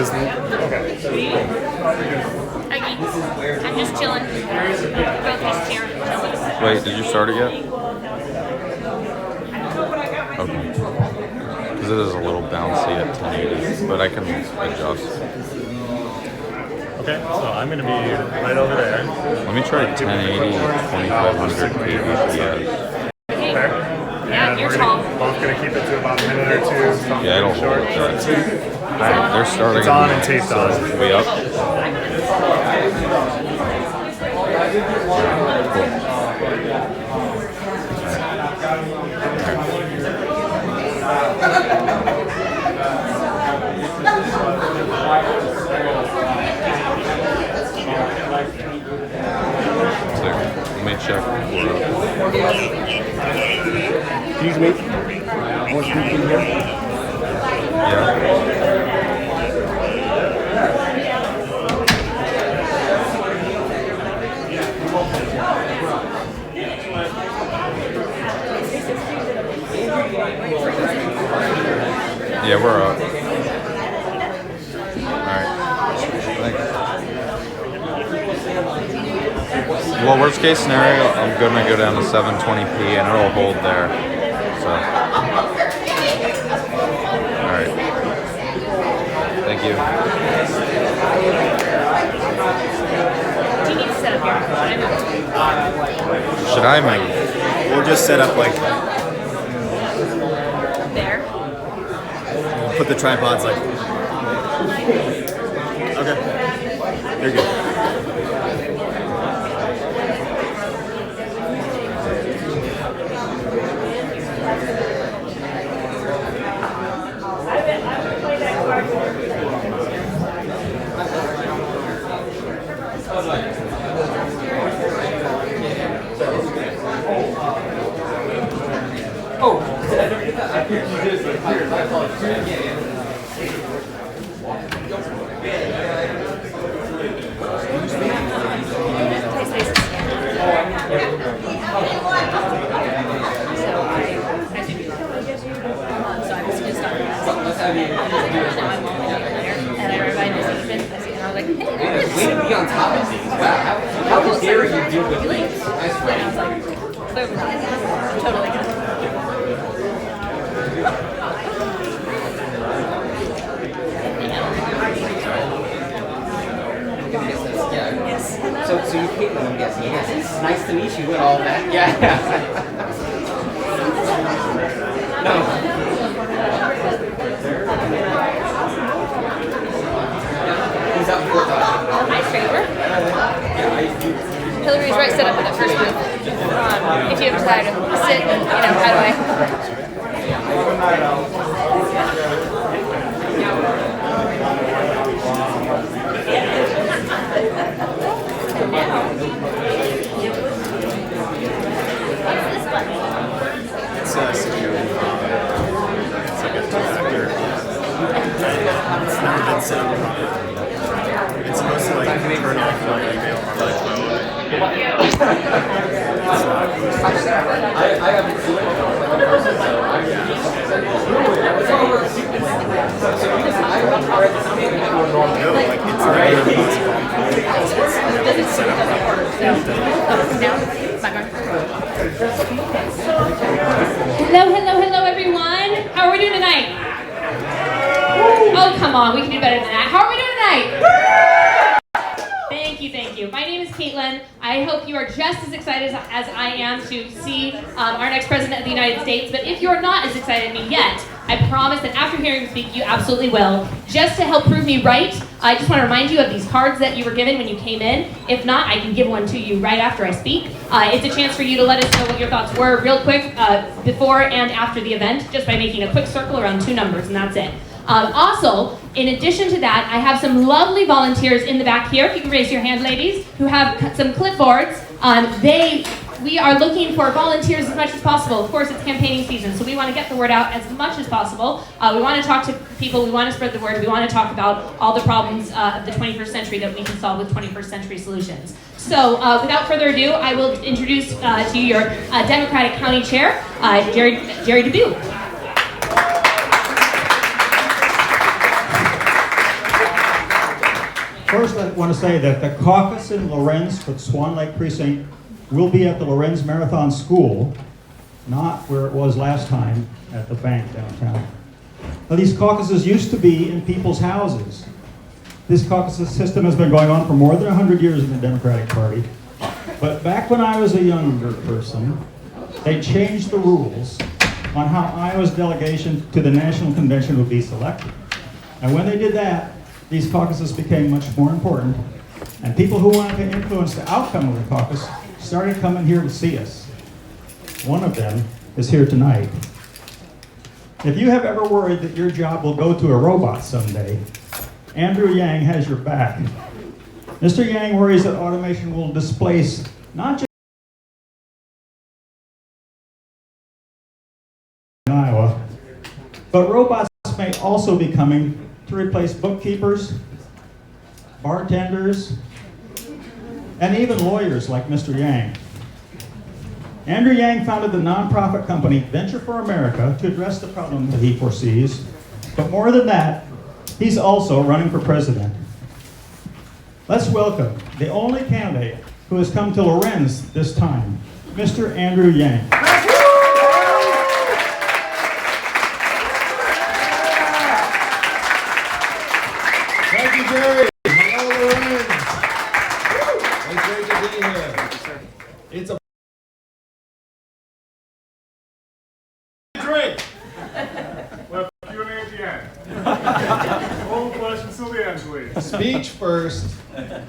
is... Okay. I'm just chilling. Both just here. Wait, did you start it yet? Okay. Because it is a little bouncy at 1080, but I can adjust. Okay, so I'm going to be right over there. Let me try 1080, 2500 kbps. Fair. Yeah, you're tall. Both going to keep it to about a minute or two. Yeah, I don't hold it that. They're starting. It's on and taped on. We up? Let me check. We're up. Excuse me. More speaking here. Yeah. Yeah, we're up. Alright. Well, worst case scenario, I'm gonna go down to 720p and it'll hold there. So. Alright. Thank you. Do you need to set up here? Should I move? We'll just set up like, There. put the tripods like. Okay. You're good. Be on top of things. Wow, how dare you do with things? I swear. Totally good. Yes. So you Caitlin, I'm guessing. Yes. It's nice to meet you and all that. Yeah. No. He's up for Hi, stranger. Hillary's right set up in the first booth. If you have desire to sit, how do I? It's security. It's like a two-factor. It's never been set up properly. It's supposed to like turn off my email on my phone. It's not good. No, like it's not even it's set up properly. Hello, everyone. How are we doing tonight? Oh, come on. We can do better than that. How are we doing tonight? Thank you. My name is Caitlin. I hope you are just as excited as I am to see our next president of the United States. But if you're not as excited as me yet, I promise that after hearing him speak, you absolutely will. Just to help prove me right, I just want to remind you of these cards that you were given when you came in. If not, I can give one to you right after I speak. It's a chance for you to let us know what your thoughts were real quick before and after the event, just by making a quick circle around 2 numbers, and that's it. Also, in addition to that, I have some lovely volunteers in the back here. If you can raise your hand, ladies, who have some clipboards. We are looking for volunteers as much as possible. Of course, it's campaigning season, so we want to get the word out as much as possible. We want to talk to people. We want to spread the word. We want to talk about all the problems of the 21st century that we can solve with 21st century solutions. So, without further ado, I will introduce to you your Democratic County Chair, Jerry Dubuque. First, I want to say that the caucus in Lorenz for the Swan Lake Precinct will be at the Lorenz Marathon School, not where it was last time at the bank downtown. Now, these caucuses used to be in people's houses. This caucus system has been going on for more than 100 years in the Democratic Party. But back when I was a younger person, they changed the rules on how Iowa's delegation to the National Convention would be selected. And when they did that, these caucuses became much more important. And people who wanted to influence the outcome of the caucus started coming here to see us. One of them is here tonight. If you have ever worried that your job will go to a robot someday, Andrew Yang has your back. Mr. Yang worries that automation will displace not just in Iowa, but robots may also be coming to replace bookkeepers, bartenders, and even lawyers like Mr. Yang. Andrew Yang founded the nonprofit company Venture for America to address the problem that he foresees. But more than that, he's also running for president. Let's welcome the only candidate who has come to Lorenz this time, Mr. Andrew Yang. Thank you, Jerry. Hello, Lorenz. It's great to be here. It's a Drink. Well, Q&A at the end. All questions till the end, please. speech first,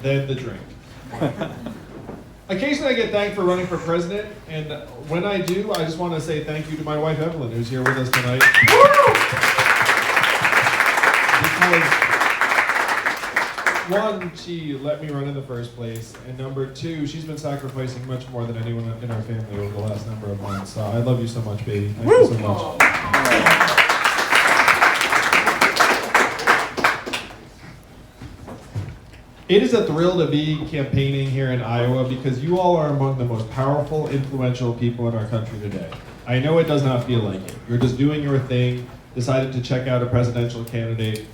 then the drink. Occasionally I get thanked for running for president, and when I do, I just want to say thank you to my wife, Evelyn, who's here with us tonight. Because one, she let me run in the first place, and number two, she's been sacrificing much more than anyone in our family over the last number of months. So I love you so much, baby. Thank you so much. It is a thrill to be campaigning here in Iowa because you all are among the most powerful, influential people in our country today. I know it does not feel like it. You're just doing your thing, decided to check out a presidential candidate.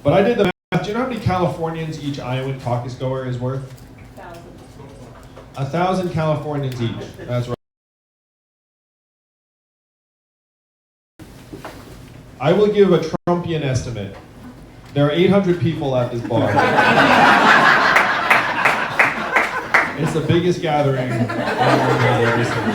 But I did the math. Do you know how many Californians each Iowan caucus goer is worth? 1,000 Californians each. That's right. I will give a Trumpian estimate. There are 800 people at this bar. It's the biggest gathering I've ever seen.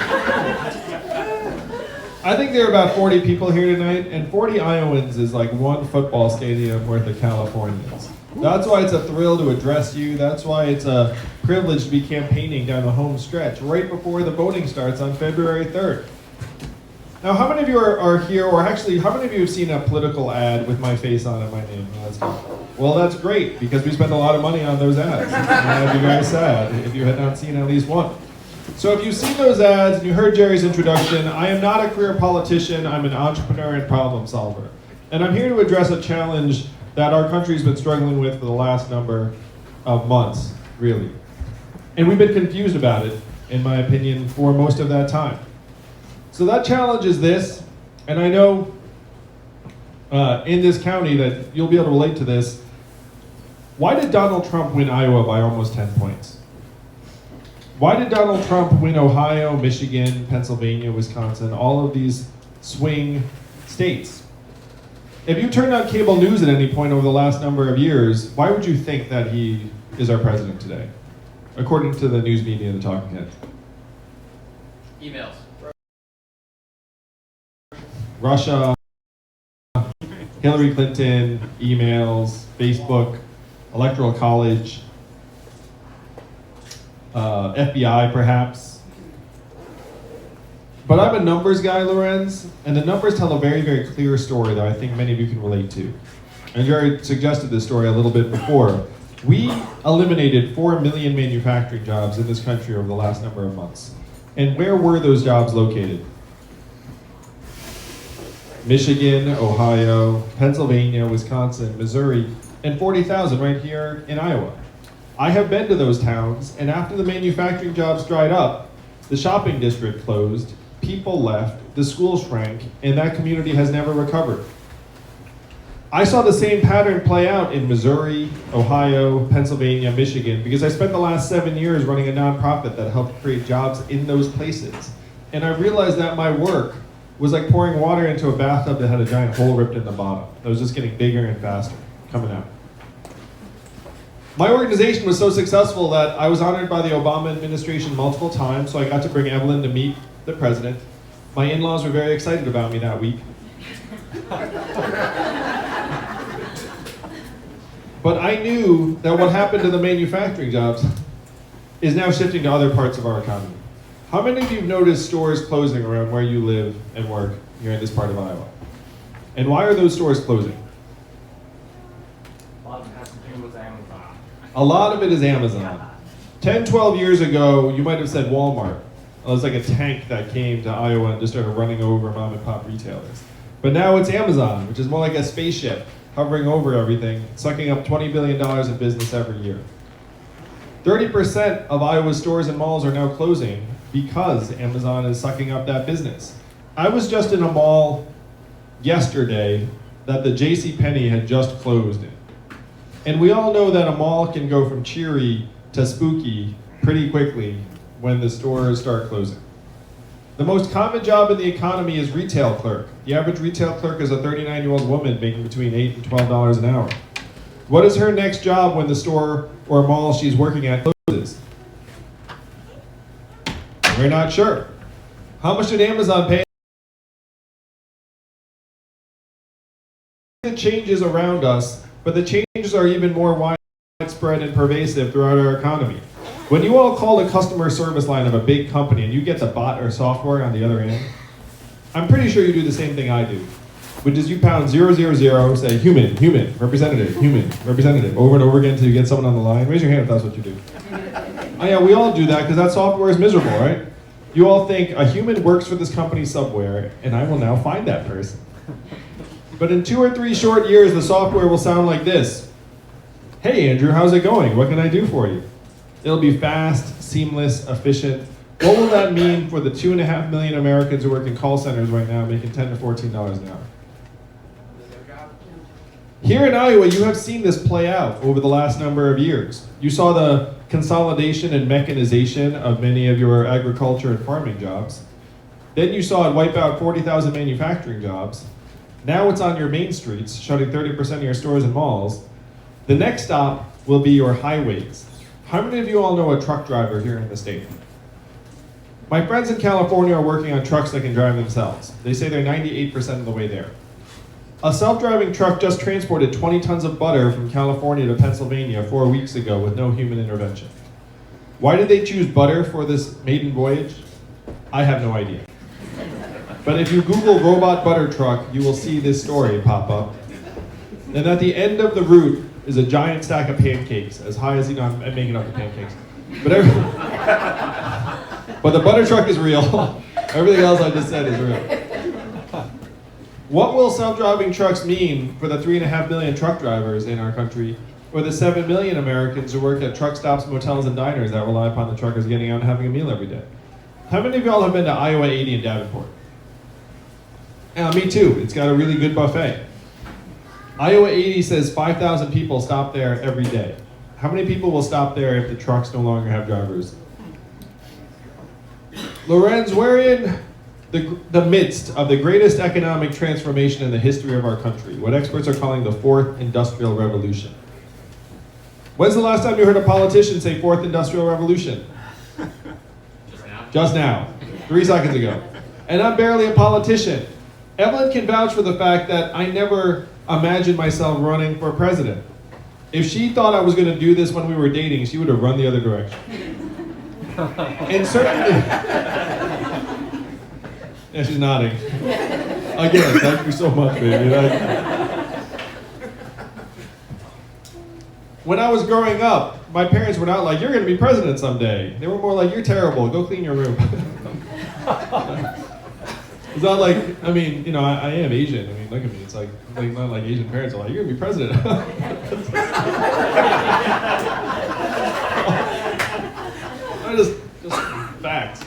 I think there are about 40 people here tonight, and 40 Iowans is like one football stadium worth of Californians. That's why it's a thrill to address you. That's why it's a privilege to be campaigning down the home stretch right before the voting starts on February 3rd. Now, how many of you are here, or actually, how many of you have seen a political ad with my face on it, my name? Well, that's great, because we spend a lot of money on those ads. I'd be very sad if you had not seen at least one. So if you've seen those ads and you heard Jerry's introduction, I am not a career politician, I'm an entrepreneur and problem solver. And I'm here to address a challenge that our country's been struggling with for the last number of months, really. And we've been confused about it, in my opinion, for most of that time. So that challenge is this, and I know in this county that you'll be able to relate to this. Why did Donald Trump win Iowa by almost 10 points? Why did Donald Trump win Ohio, Michigan, Pennsylvania, Wisconsin, all of these swing states? If you turned on cable news at any point over the last number of years, why would you think that he is our president today? According to the news media, the talking heads. Emails. Russia, Hillary Clinton, emails, Facebook, Electoral College, FBI perhaps. But I'm a numbers guy, Lorenz, and the numbers tell a very, very clear story that I think many of you can relate to. And Jerry suggested this story a little bit before. We eliminated 4 million manufacturing jobs in this country over the last number of months. And where were those jobs located? Michigan, Ohio, Pennsylvania, Wisconsin, Missouri, and 40,000 right here in Iowa. I have been to those towns, and after the manufacturing jobs dried up, the shopping district closed, people left, the school shrank, and that community has never recovered. I saw the same pattern play out in Missouri, Ohio, Pennsylvania, Michigan, because I spent the last 7 years running a nonprofit that helped create jobs in those places. And I realized that my work was like pouring water into a bathtub that had a giant hole ripped in the bottom. That was just getting bigger and faster, coming out. My organization was so successful that I was honored by the Obama administration multiple times, so I got to bring Evelyn to meet the president. My in-laws were very excited about me that week. But I knew that what happened to the manufacturing jobs is now shifting to other parts of our economy. How many of you have noticed stores closing around where you live and work here in this part of Iowa? And why are those stores closing? A lot of it has to do with Amazon. A lot of it is Amazon. 10, 12 years ago, you might have said Walmart. It was like a tank that came to Iowa and just started running over mom and pop retailers. But now it's Amazon, which is more like a spaceship hovering over everything, sucking up $20 billion in business every year. 30% of Iowa's stores and malls are now closing because Amazon is sucking up that business. I was just in a mall yesterday that the JCPenney had just closed in. And we all know that a mall can go from cheery to spooky pretty quickly when the stores start closing. The most common job in the economy is retail clerk. The average retail clerk is a 39-year-old woman making between $8 and $12 an hour. What is her next job when the store or mall she's working at closes? We're not sure. How much did Amazon pay? The changes around us, but the changes are even more widespread and pervasive throughout our economy. When you all call the customer service line of a big company and you get the bot or software on the other end, I'm pretty sure you do the same thing I do, which is you pound 000, say human, representative, over and over again until you get someone on the line. Raise your hand if that's what you do. Oh yeah, we all do that because that software is miserable, right? You all think a human works for this company somewhere and I will now find that person. But in 2 or 3 short years, the software will sound like this. Hey Andrew, how's it going? What can I do for you? It'll be fast, seamless, efficient. What will that mean for the 2.5 million Americans who work in call centers right now making $10 to $14 an hour? Here in Iowa, you have seen this play out over the last number of years. You saw the consolidation and mechanization of many of your agriculture and farming jobs. Then you saw it wipe out 40,000 manufacturing jobs. Now it's on your main streets, shutting 30% of your stores and malls. The next stop will be your highways. How many of you all know a truck driver here in the state? My friends in California are working on trucks that can drive themselves. They say they're 98% of the way there. A self-driving truck just transported 20 tons of butter from California to Pennsylvania 4 weeks ago with no human intervention. Why did they choose butter for this maiden voyage? I have no idea. But if you Google robot butter truck, you will see this story pop up. And at the end of the route is a giant stack of pancakes, as high as, I'm making up the pancakes. But the butter truck is real. Everything else I just said is real. What will self-driving trucks mean for the 3.5 million truck drivers in our country, or the 7 million Americans who work at truck stops, motels, and diners that rely upon the truckers getting out and having a meal every day? How many of y'all have been to Iowa 80 in Davenport? Yeah, me too. It's got a really good buffet. Iowa 80 says 5,000 people stop there every day. How many people will stop there if the trucks no longer have drivers? Lorenz, we're in the midst of the greatest economic transformation in the history of our country, what experts are calling the 4th Industrial Revolution. When's the last time you heard a politician say 4th Industrial Revolution? Just now. 3 seconds ago. And I'm barely a politician. Evelyn can vouch for the fact that I never imagined myself running for president. If she thought I was going to do this when we were dating, she would have run the other direction. And certainly... Yeah, she's nodding. Again, thank you so much, baby. When I was growing up, my parents were not like, you're going to be president someday. They were more like, you're terrible, go clean your room. It's not like, I mean, I am Asian. I mean, look at me. It's like not like Asian parents are like, you're going to be president. just facts.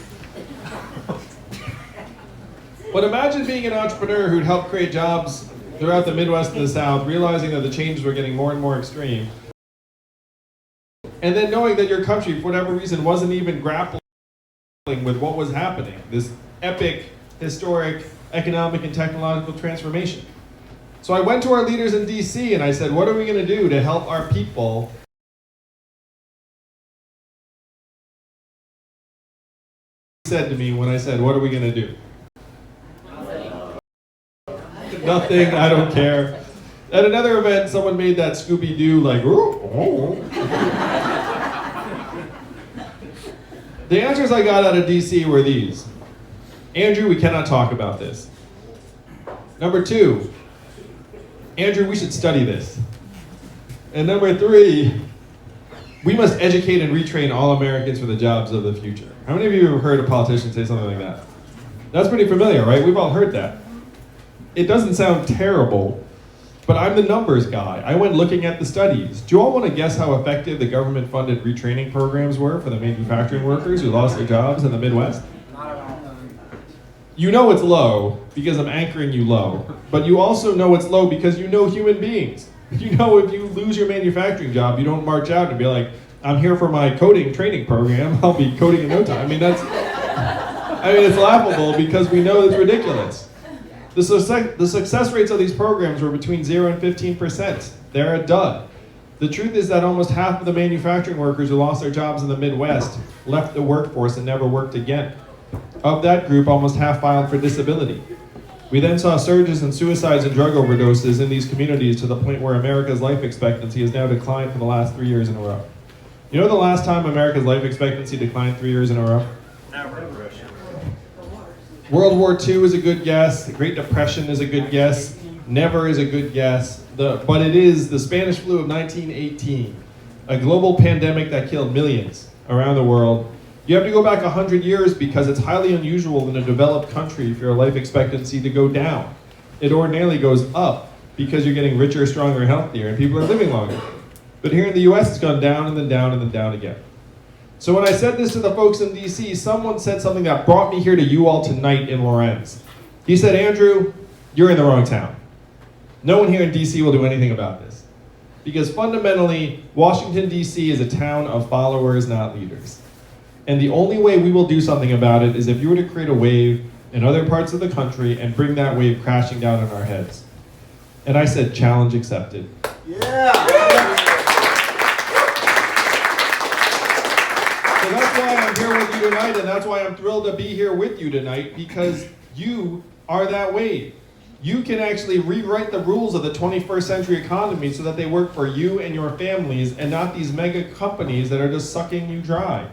But imagine being an entrepreneur who'd help create jobs throughout the Midwest and the South, realizing that the changes were getting more and more extreme. And then knowing that your country, for whatever reason, wasn't even grappling with what was happening, this epic, historic, economic and technological transformation. So I went to our leaders in DC and I said, what are we going to do to help our people? Said to me when I said, what are we going to do? Nothing, I don't care. At another event, someone made that Scooby-Doo like, oh. The answers I got out of DC were these. Andrew, we cannot talk about this. Number 2, Andrew, we should study this. And number 3, we must educate and retrain all Americans for the jobs of the future. How many of you have heard a politician say something like that? That's pretty familiar, right? We've all heard that. It doesn't sound terrible, but I'm the numbers guy. I went looking at the studies. Do you all want to guess how effective the government-funded retraining programs were for the manufacturing workers who lost their jobs in the Midwest? You know it's low because I'm anchoring you low, but you also know it's low because you know human beings. You know if you lose your manufacturing job, you don't march out and be like, I'm here for my coding training program, I'll be coding in no time. It's laughable because we know it's ridiculous. The success rates of these programs were between 0 and 15%. They're a dud. The truth is that almost half of the manufacturing workers who lost their jobs in the Midwest left the workforce and never worked again. Of that group, almost half filed for disability. We then saw surges in suicides and drug overdoses in these communities to the point where America's life expectancy has now declined for the last 3 years in a row. You know the last time America's life expectancy declined 3 years in a row? World War II is a good guess. The Great Depression is a good guess. Never is a good guess. But it is the Spanish flu of 1918, a global pandemic that killed millions around the world. You have to go back 100 years because it's highly unusual in a developed country for your life expectancy to go down. It ordinarily goes up because you're getting richer, stronger, healthier, and people are living longer. But here in the US, it's gone down and then down and then down again. So when I said this to the folks in DC, someone said something that brought me here to you all tonight in Lorenz. He said, Andrew, you're in the wrong town. No one here in DC will do anything about this. Because fundamentally, Washington, DC is a town of followers, not leaders. And the only way we will do something about it is if you were to create a wave in other parts of the country and bring that wave crashing down on our heads. And I said, challenge accepted. Yeah! So that's why I'm here with you tonight, and that's why I'm thrilled to be here with you tonight, because you are that wave. You can actually rewrite the rules of the 21st century economy so that they work for you and your families and not these mega companies that are just sucking you dry.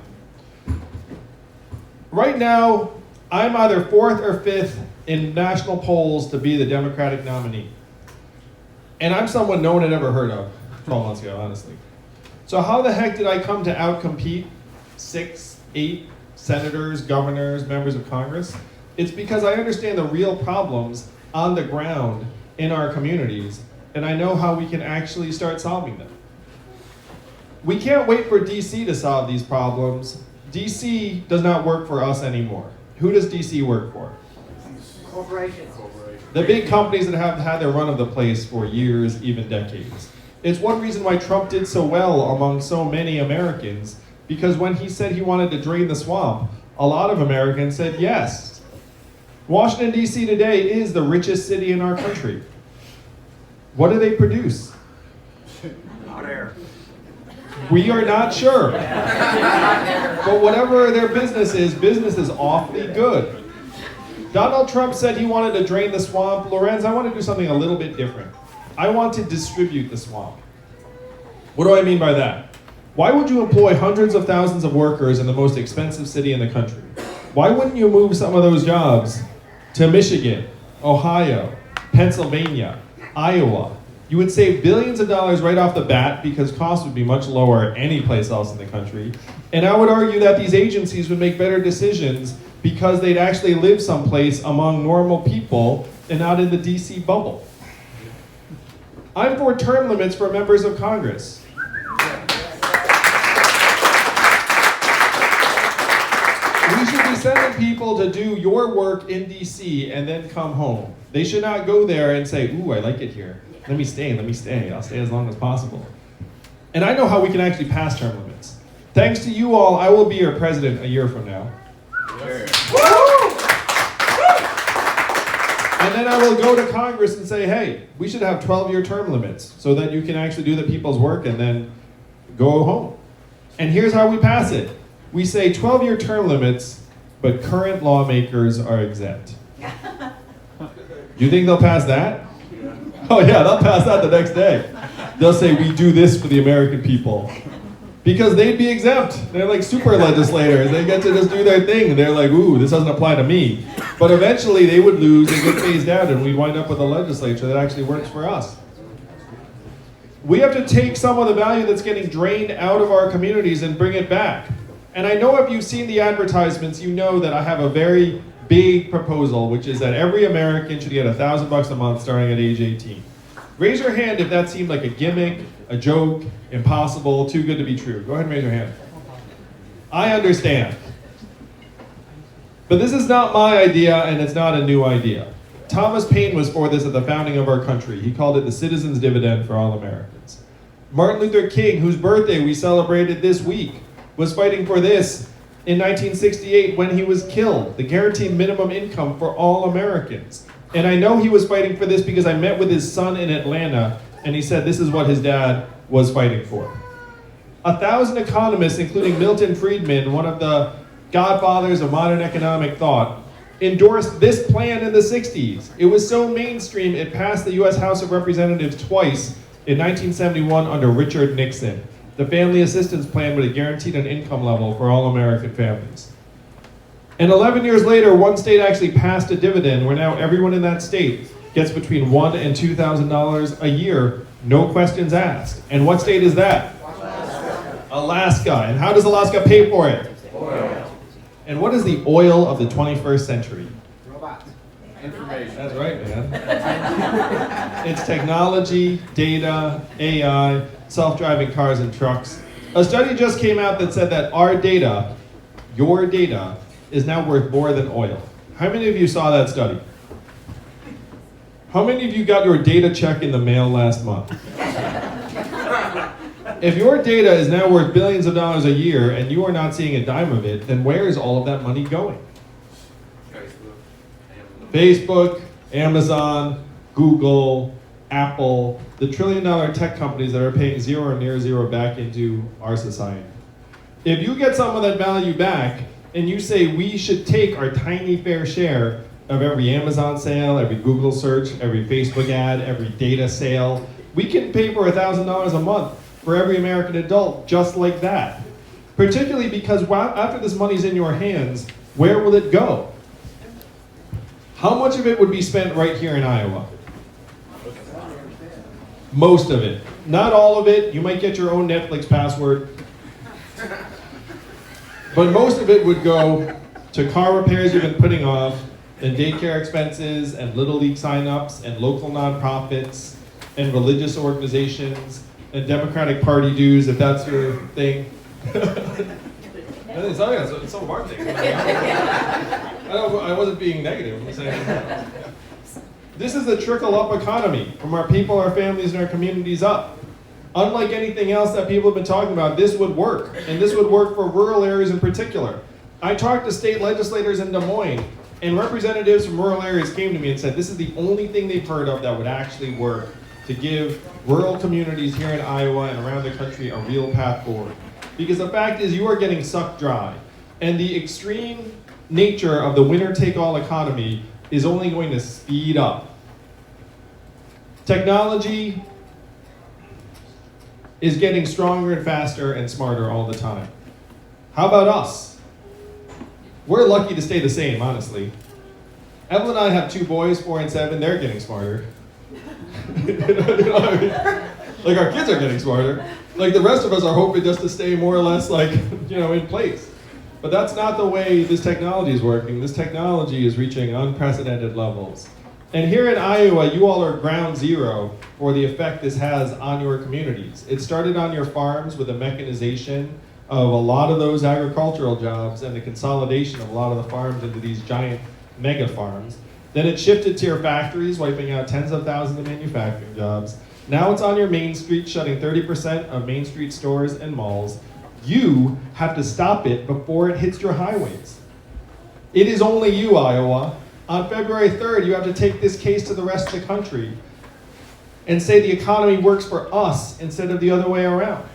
Right now, I'm either 4th or 5th in national polls to be the Democratic nominee. And I'm someone no one had ever heard of 12 months ago, honestly. So how the heck did I come to outcompete 6, 8 senators, governors, members of Congress? It's because I understand the real problems on the ground in our communities, and I know how we can actually start solving them. We can't wait for DC to solve these problems. DC does not work for us anymore. Who does DC work for? Corporations. The big companies that have had their run of the place for years, even decades. It's one reason why Trump did so well among so many Americans, because when he said he wanted to drain the swamp, a lot of Americans said yes. Washington, D.C. today is the richest city in our country. What do they produce? Hot air. We are not sure. But whatever their business is awfully good. Donald Trump said he wanted to drain the swamp. Lorenz, I want to do something a little bit different. I want to distribute the swamp. What do I mean by that? Why would you employ hundreds of thousands of workers in the most expensive city in the country? Why wouldn't you move some of those jobs to Michigan, Ohio, Pennsylvania, Iowa? You would save billions of dollars right off the bat because costs would be much lower any place else in the country. And I would argue that these agencies would make better decisions because they'd actually live someplace among normal people and not in the DC bubble. I'm for term limits for members of Congress. We should be sending people to do your work in DC and then come home. They should not go there and say, ooh, I like it here. Let me stay. I'll stay as long as possible. And I know how we can actually pass term limits. Thanks to you all, I will be your president a year from now. And then I will go to Congress and say, hey, we should have 12-year term limits so that you can actually do the people's work and then go home. And here's how we pass it. We say 12-year term limits, but current lawmakers are exempt. Do you think they'll pass that? Oh yeah, they'll pass that the next day. They'll say, we do this for the American people. Because they'd be exempt. They're like super legislators. They get to just do their thing. They're like, ooh, this doesn't apply to me. But eventually they would lose and get phased out, and we'd wind up with a legislature that actually works for us. We have to take some of the value that's getting drained out of our communities and bring it back. And I know if you've seen the advertisements, you know that I have a very big proposal, which is that every American should get $1,000 a month starting at age 18. Raise your hand if that seemed like a gimmick, a joke, impossible, too good to be true. Go ahead and raise your hand. I understand. But this is not my idea, and it's not a new idea. Thomas Paine was for this at the founding of our country. He called it the citizen's dividend for all Americans. Martin Luther King, whose birthday we celebrated this week, was fighting for this in 1968 when he was killed, the guaranteed minimum income for all Americans. And I know he was fighting for this because I met with his son in Atlanta, and he said this is what his dad was fighting for. 1,000 economists, including Milton Friedman, one of the godfathers of modern economic thought, endorsed this plan in the 60s. It was so mainstream, it passed the US House of Representatives twice in 1971 under Richard Nixon, the family assistance plan with a guaranteed an income level for all American families. And 11 years later, one state actually passed a dividend where now everyone in that state gets between $1,000 and $2,000 a year, no questions asked. And what state is that? Alaska. And how does Alaska pay for it? Oil. And what is the oil of the 21st century? Robots. Information. That's right, man. It's technology, data, AI, self-driving cars and trucks. A study just came out that said that our data, your data, is now worth more than oil. How many of you saw that study? How many of you got your data check in the mail last month? If your data is now worth billions of dollars a year and you are not seeing a dime of it, then where is all of that money going? Facebook, Amazon, Google, Apple, the trillion-dollar tech companies that are paying zero or near zero back into our society. If you get some of that value back and you say we should take our tiny fair share of every Amazon sale, every Google search, every Facebook ad, every data sale, we can pay for $1,000 a month for every American adult just like that. Particularly because after this money's in your hands, where will it go? How much of it would be spent right here in Iowa? Most of it. Not all of it. You might get your own Netflix password. But most of it would go to car repairs you've been putting off, and daycare expenses, and Little League signups, and local nonprofits, and religious organizations, and Democratic Party dues, if that's your thing. It's some of our things. I wasn't being negative. I'm saying. This is the trickle-up economy, from our people, our families, and our communities up. Unlike anything else that people have been talking about, this would work, and this would work for rural areas in particular. I talked to state legislators in Des Moines, and representatives from rural areas came to me and said this is the only thing they've heard of that would actually work to give rural communities here in Iowa and around the country a real path forward. Because the fact is you are getting sucked dry, and the extreme nature of the winner-take-all economy is only going to speed up. Technology is getting stronger and faster and smarter all the time. How about us? We're lucky to stay the same, honestly. Evelyn and I have 2 boys, 4 and 7. They're getting smarter. You know what I mean? Like our kids are getting smarter. Like the rest of us are hoping just to stay more or less like, in place. But that's not the way this technology is working. This technology is reaching unprecedented levels. And here in Iowa, you all are ground zero for the effect this has on your communities. It started on your farms with the mechanization of a lot of those agricultural jobs and the consolidation of a lot of the farms into these giant mega farms. Then it shifted to your factories, wiping out tens of thousands of manufacturing jobs. Now it's on your main street, shutting 30% of main street stores and malls. You have to stop it before it hits your highways. It is only you, Iowa. On February 3rd, you have to take this case to the rest of the country and say the economy works for us instead of the other way around.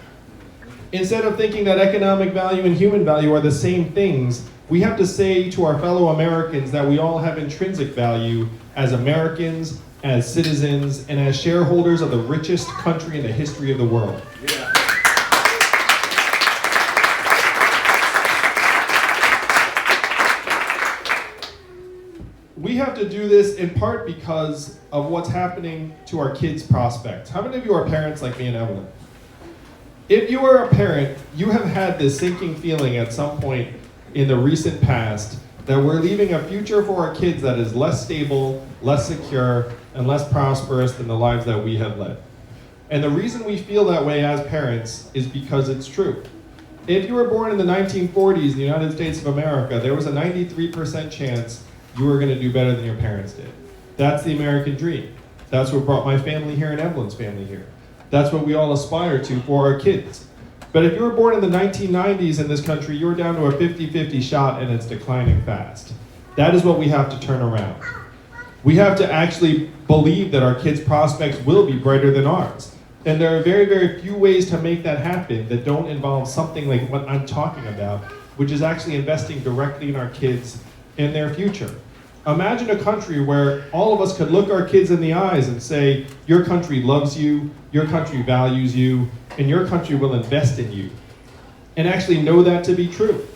Instead of thinking that economic value and human value are the same things, we have to say to our fellow Americans that we all have intrinsic value as Americans, as citizens, and as shareholders of the richest country in the history of the world. Yeah. We have to do this in part because of what's happening to our kids' prospects. How many of you are parents like me and Evelyn? If you are a parent, you have had this sinking feeling at some point in the recent past that we're leaving a future for our kids that is less stable, less secure, and less prosperous than the lives that we have led. And the reason we feel that way as parents is because it's true. If you were born in the 1940s in the United States of America, there was a 93% chance you were going to do better than your parents did. That's the American dream. That's what brought my family here and Evelyn's family here. That's what we all aspire to for our kids. But if you were born in the 1990s in this country, you're down to a 50-50 shot and it's declining fast. That is what we have to turn around. We have to actually believe that our kids' prospects will be brighter than ours. And there are very, very few ways to make that happen that don't involve something like what I'm talking about, which is actually investing directly in our kids and their future. Imagine a country where all of us could look our kids in the eyes and say, your country loves you, your country values you, and your country will invest in you. And actually know that to be true.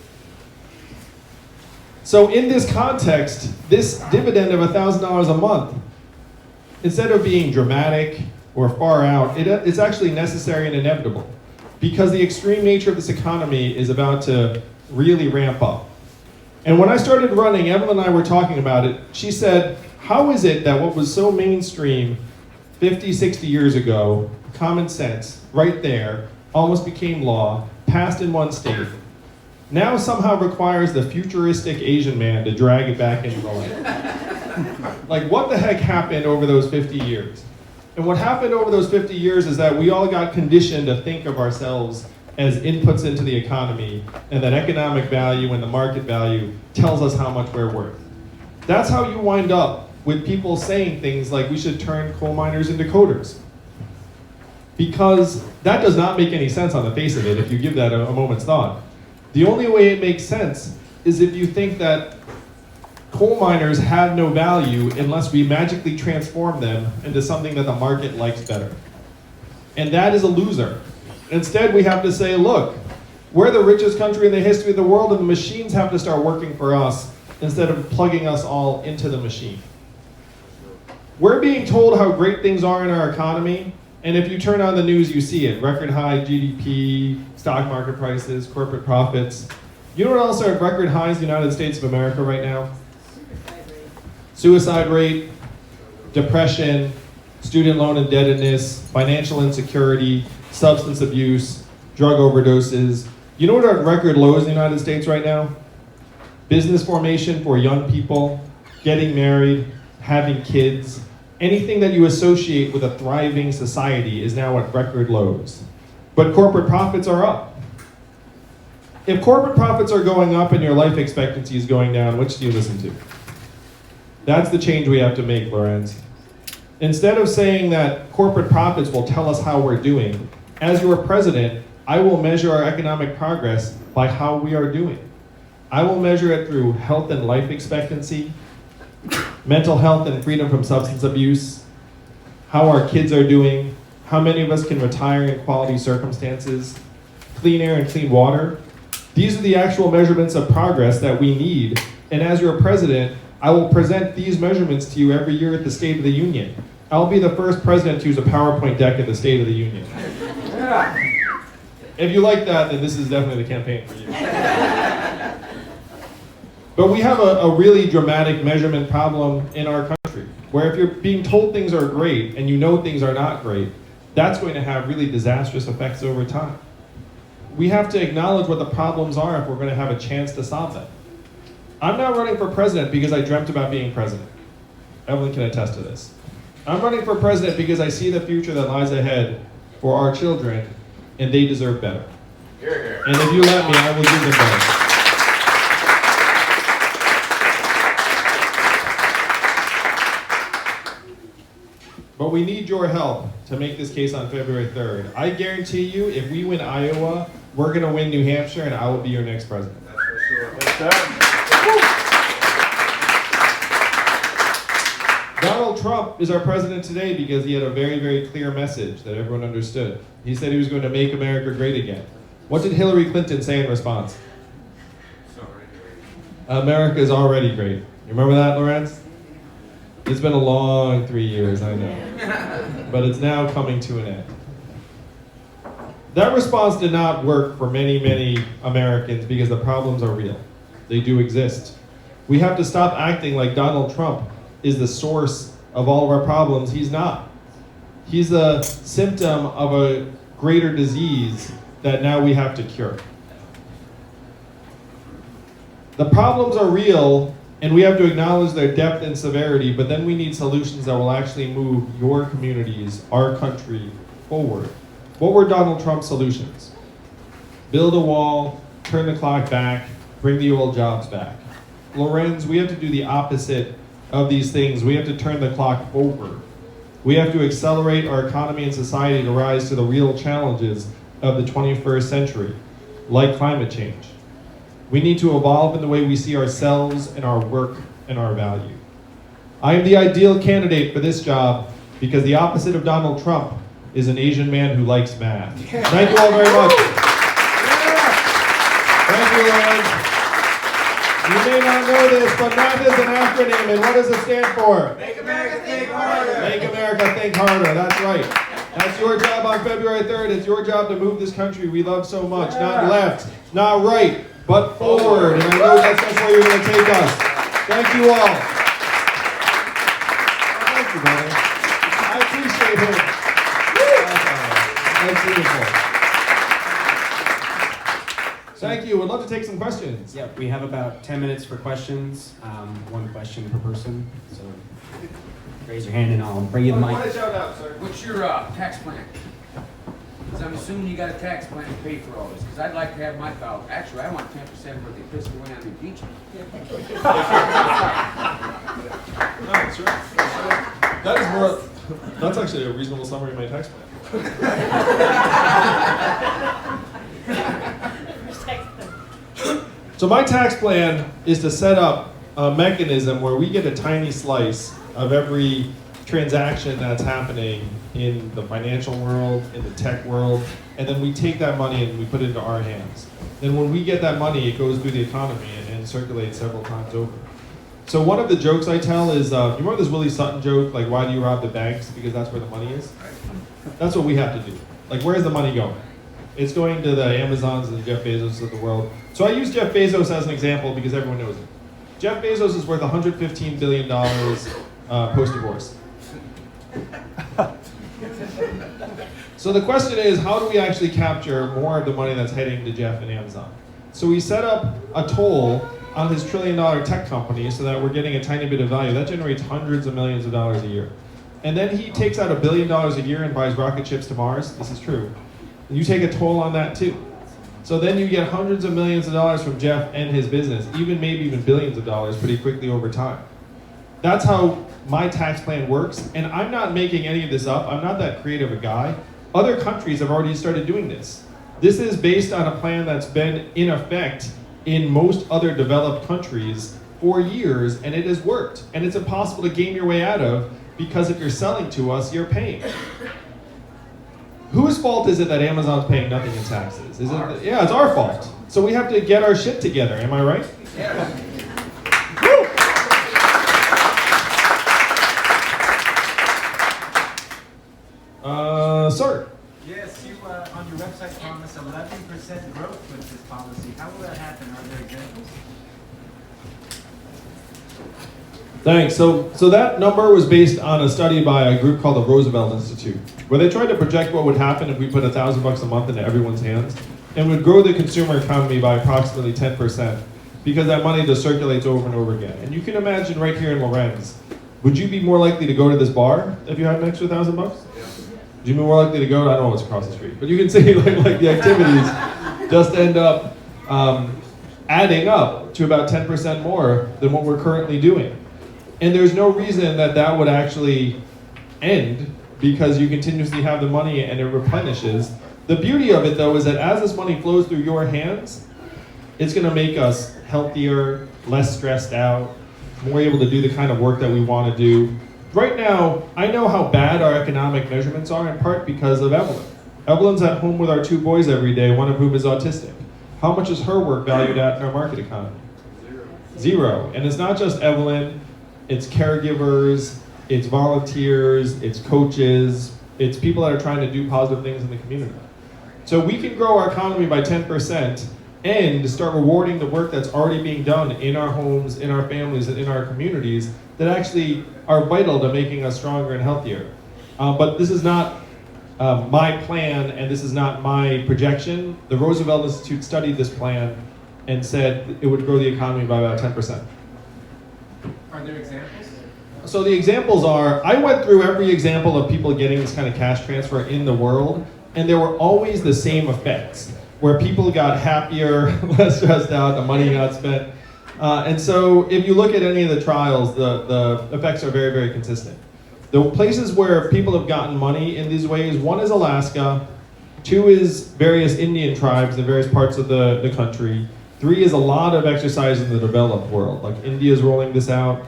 So in this context, this dividend of $1,000 a month, instead of being dramatic or far out, it's actually necessary and inevitable. Because the extreme nature of this economy is about to really ramp up. And when I started running, Evelyn and I were talking about it. She said, how is it that what was so mainstream 50, 60 years ago, common sense, right there, almost became law, passed in one state, now somehow requires the futuristic Asian man to drag it back into the land? Like, what the heck happened over those 50 years? And what happened over those 50 years is that we all got conditioned to think of ourselves as inputs into the economy, and that economic value and the market value tells us how much we're worth. That's how you wind up with people saying things like we should turn coal miners into coders. Because that does not make any sense on the face of it if you give that a moment's thought. The only way it makes sense is if you think that coal miners have no value unless we magically transform them into something that the market likes better. And that is a loser. Instead, we have to say, look, we're the richest country in the history of the world, and the machines have to start working for us instead of plugging us all into the machine. We're being told how great things are in our economy, and if you turn on the news, you see it. Record high GDP, stock market prices, corporate profits. You know what else are at record highs in the United States of America right now? Suicide rate, depression, student loan indebtedness, financial insecurity, substance abuse, drug overdoses. You know what are at record lows in the United States right now? Business formation for young people, getting married, having kids. Anything that you associate with a thriving society is now at record lows. But corporate profits are up. If corporate profits are going up and your life expectancy is going down, which do you listen to? That's the change we have to make, Lorenz. Instead of saying that corporate profits will tell us how we're doing, as your president, I will measure our economic progress by how we are doing. I will measure it through health and life expectancy, mental health and freedom from substance abuse, how our kids are doing, how many of us can retire in quality circumstances, clean air and clean water. These are the actual measurements of progress that we need. And as your president, I will present these measurements to you every year at the State of the Union. I'll be the first president to use a PowerPoint deck at the State of the Union. If you like that, then this is definitely the campaign for you. But we have a really dramatic measurement problem in our country, where if you're being told things are great and you know things are not great, that's going to have really disastrous effects over time. we have to acknowledge what the problems are if we're going to have a chance to solve them. I'm not running for president because I dreamt about being president. Evelyn can attest to this. I'm running for president because I see the future that lies ahead for our children, and they deserve better. Here, here. And if you let me, I will give them better. But we need your help to make this case on February 3rd. I guarantee you, if we win Iowa, we're going to win New Hampshire, and I will be your next president. That's for sure. That's done. Donald Trump is our president today because he had a very, very clear message that everyone understood. He said he was going to make America great again. What did Hillary Clinton say in response? America is already great. You remember that, Lorenz? It's been a long 3 years, I know. But it's now coming to an end. That response did not work for many, many Americans because the problems are real. They do exist. We have to stop acting like Donald Trump is the source of all of our problems. He's not. He's a symptom of a greater disease that now we have to cure. The problems are real, and we have to acknowledge their depth and severity, but then we need solutions that will actually move your communities, our country, forward. What were Donald Trump's solutions? Build a wall, turn the clock back, bring the old jobs back. Lorenz, we have to do the opposite of these things. We have to turn the clock forward. We have to accelerate our economy and society to rise to the real challenges of the 21st century, like climate change. We need to evolve in the way we see ourselves and our work and our value. I am the ideal candidate for this job because the opposite of Donald Trump is an Asian man who likes math. Thank you all very much. Thank you, Lorenz. You may not know this, but math is an acronym, and what does it stand for? Make America think harder. Make America think harder, that's right. That's your job on February 3rd. It's your job to move this country we love so much. Not left, not right, but forward. And I know that's where you're going to take us. Thank you all. Thank you, brother. I appreciate it. That's beautiful. Thank you. We'd love to take some questions. Yeah, we have about 10 minutes for questions. One question per person. So raise your hand and I'll bring you the mic. Shout out, sir. What's your tax plan? Because I'm assuming you got a tax plan to pay for all this. Because I'd like to have my file. Actually, I want 10% where they pissed away on the impeachment. That's right. That is more. That's actually a reasonable summary of my tax plan. So my tax plan is to set up a mechanism where we get a tiny slice of every transaction that's happening in the financial world, in the tech world, and then we take that money and we put it into our hands. Then when we get that money, it goes through the economy and circulates several times over. So one of the jokes I tell is, you remember this Willie Sutton joke, like why do you rob the banks? Because that's where the money is? That's what we have to do. Like where's the money going? It's going to the Amazons and the Jeff Bezos of the world. So I use Jeff Bezos as an example because everyone knows it. Jeff Bezos is worth $115 billion post-divorce. So the question is, how do we actually capture more of the money that's heading to Jeff and Amazon? So we set up a toll on his $1 trillion tech company so that we're getting a tiny bit of value. That generates hundreds of millions of dollars a year. And then he takes out $1 billion a year and buys rocket ships to Mars. This is true. And you take a toll on that too. So then you get hundreds of millions of dollars from Jeff and his business, maybe even billions of dollars pretty quickly over time. That's how my tax plan works, and I'm not making any of this up. I'm not that creative a guy. Other countries have already started doing this. This is based on a plan that's been in effect in most other developed countries for years, and it has worked. And it's impossible to game your way out of, because if you're selling to us, you're paying. Whose fault is it that Amazon's paying nothing in taxes? Is it? Yeah, it's our fault. So we have to get our shit together. Am I right? Yeah. Sir. Yes, you on your website promised 11% growth with this policy. How will that happen? Are there examples? Thanks. So that number was based on a study by a group called the Roosevelt Institute, where they tried to project what would happen if we put $1,000 a month into everyone's hands. and would grow the consumer economy by approximately 10%, because that money just circulates over and over again. And you can imagine right here in Lorenz, would you be more likely to go to this bar if you had an extra $1,000 bucks? Would you be more likely to go? I don't know what's across the street, but you can see like the activities just end up adding up to about 10% more than what we're currently doing. And there's no reason that that would actually end, because you continuously have the money and it replenishes. The beauty of it though is that as this money flows through your hands, it's gonna make us healthier, less stressed out, more able to do the kind of work that we want to do. Right now, I know how bad our economic measurements are, in part because of Evelyn. Evelyn's at home with our 2 boys every day, one of whom is autistic. How much is her work valued at in our market economy? Zero. And it's not just Evelyn, it's caregivers, it's volunteers, it's coaches, it's people that are trying to do positive things in the community. So we can grow our economy by 10% and start rewarding the work that's already being done in our homes, in our families, and in our communities that actually are vital to making us stronger and healthier. But this is not my plan, and this is not my projection. The Roosevelt Institute studied this plan and said it would grow the economy by about 10%. Are there examples? So the examples are, I went through every example of people getting this kind of cash transfer in the world, and there were always the same effects, where people got happier, less stressed out, the money got spent. And so if you look at any of the trials, the effects are very, very consistent. The places where people have gotten money in these ways, 1 is Alaska, 2 is various Indian tribes in various parts of the country, 3 is a lot of exercise in the developed world, like India's rolling this out.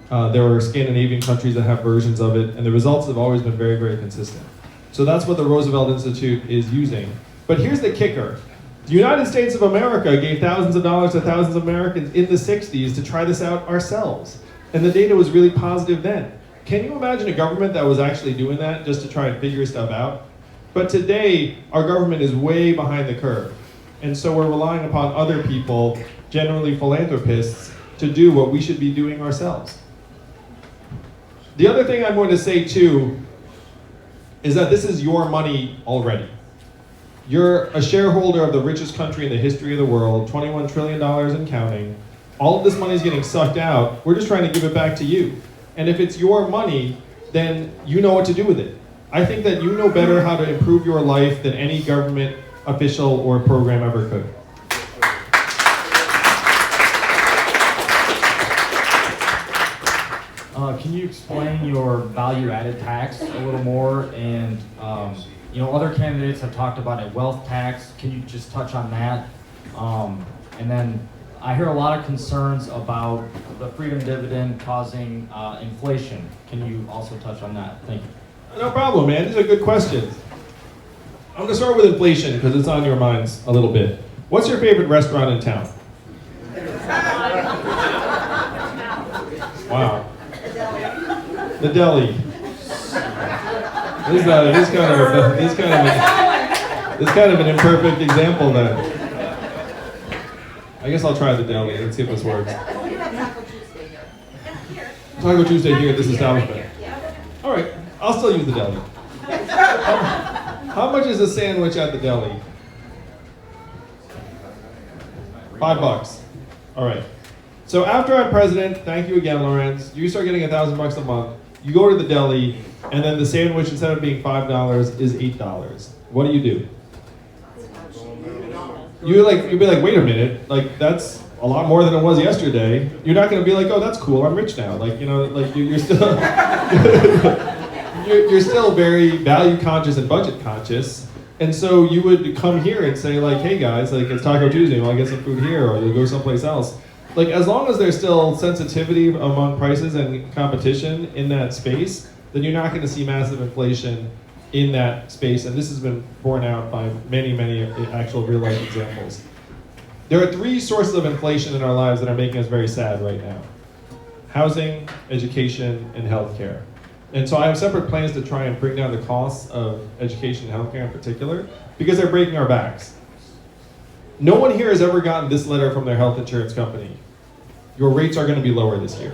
There are Scandinavian countries that have versions of it, and the results have always been very, very consistent. So that's what the Roosevelt Institute is using. But here's the kicker. The United States of America gave thousands of dollars to thousands of Americans in the 60s to try this out ourselves. And the data was really positive then. Can you imagine a government that was actually doing that just to try and figure stuff out? But today, our government is way behind the curve. And so we're relying upon other people, generally philanthropists, to do what we should be doing ourselves. The other thing I'm going to say too is that this is your money already. You're a shareholder of the richest country in the history of the world, $21 trillion and counting. All of this money is getting sucked out. We're just trying to give it back to you. And if it's your money, then you know what to do with it. I think that you know better how to improve your life than any government official or program ever could. Can you explain your value-added tax a little more? And other candidates have talked about a wealth tax. Can you just touch on that? And then I hear a lot of concerns about the freedom dividend causing inflation. Can you also touch on that? Thank you. No problem, man. These are good questions. I'm going to start with inflation because it's on your minds a little bit. What's your favorite restaurant in town? Wow. The deli. This is kind of an imperfect example then. I guess I'll try the deli. Let's see if this works. Taco Tuesday here at this establishment. All right, I'll still use the deli. How much is a sandwich at the deli? $5. All right. So after I'm president, thank you again, Lorenz. You start getting $1,000 a month. You go to the deli, and then the sandwich, instead of being $5, is $8. What do? You'd be like, wait a minute, like that's a lot more than it was yesterday. You're not going to be like, oh, that's cool, I'm rich now. You're still you're still very value conscious and budget conscious. And so you would come here and say like, hey guys, like it's Taco Tuesday, you want to get some food here, or you'll go someplace else. Like as long as there's still sensitivity among prices and competition in that space, then you're not going to see massive inflation in that space. And this has been borne out by many, many actual real life examples. There are 3 sources of inflation in our lives that are making us very sad right now: housing, education, and healthcare. And so I have separate plans to try and bring down the costs of education and healthcare in particular, because they're breaking our backs. No one here has ever gotten this letter from their health insurance company: your rates are going to be lower this year.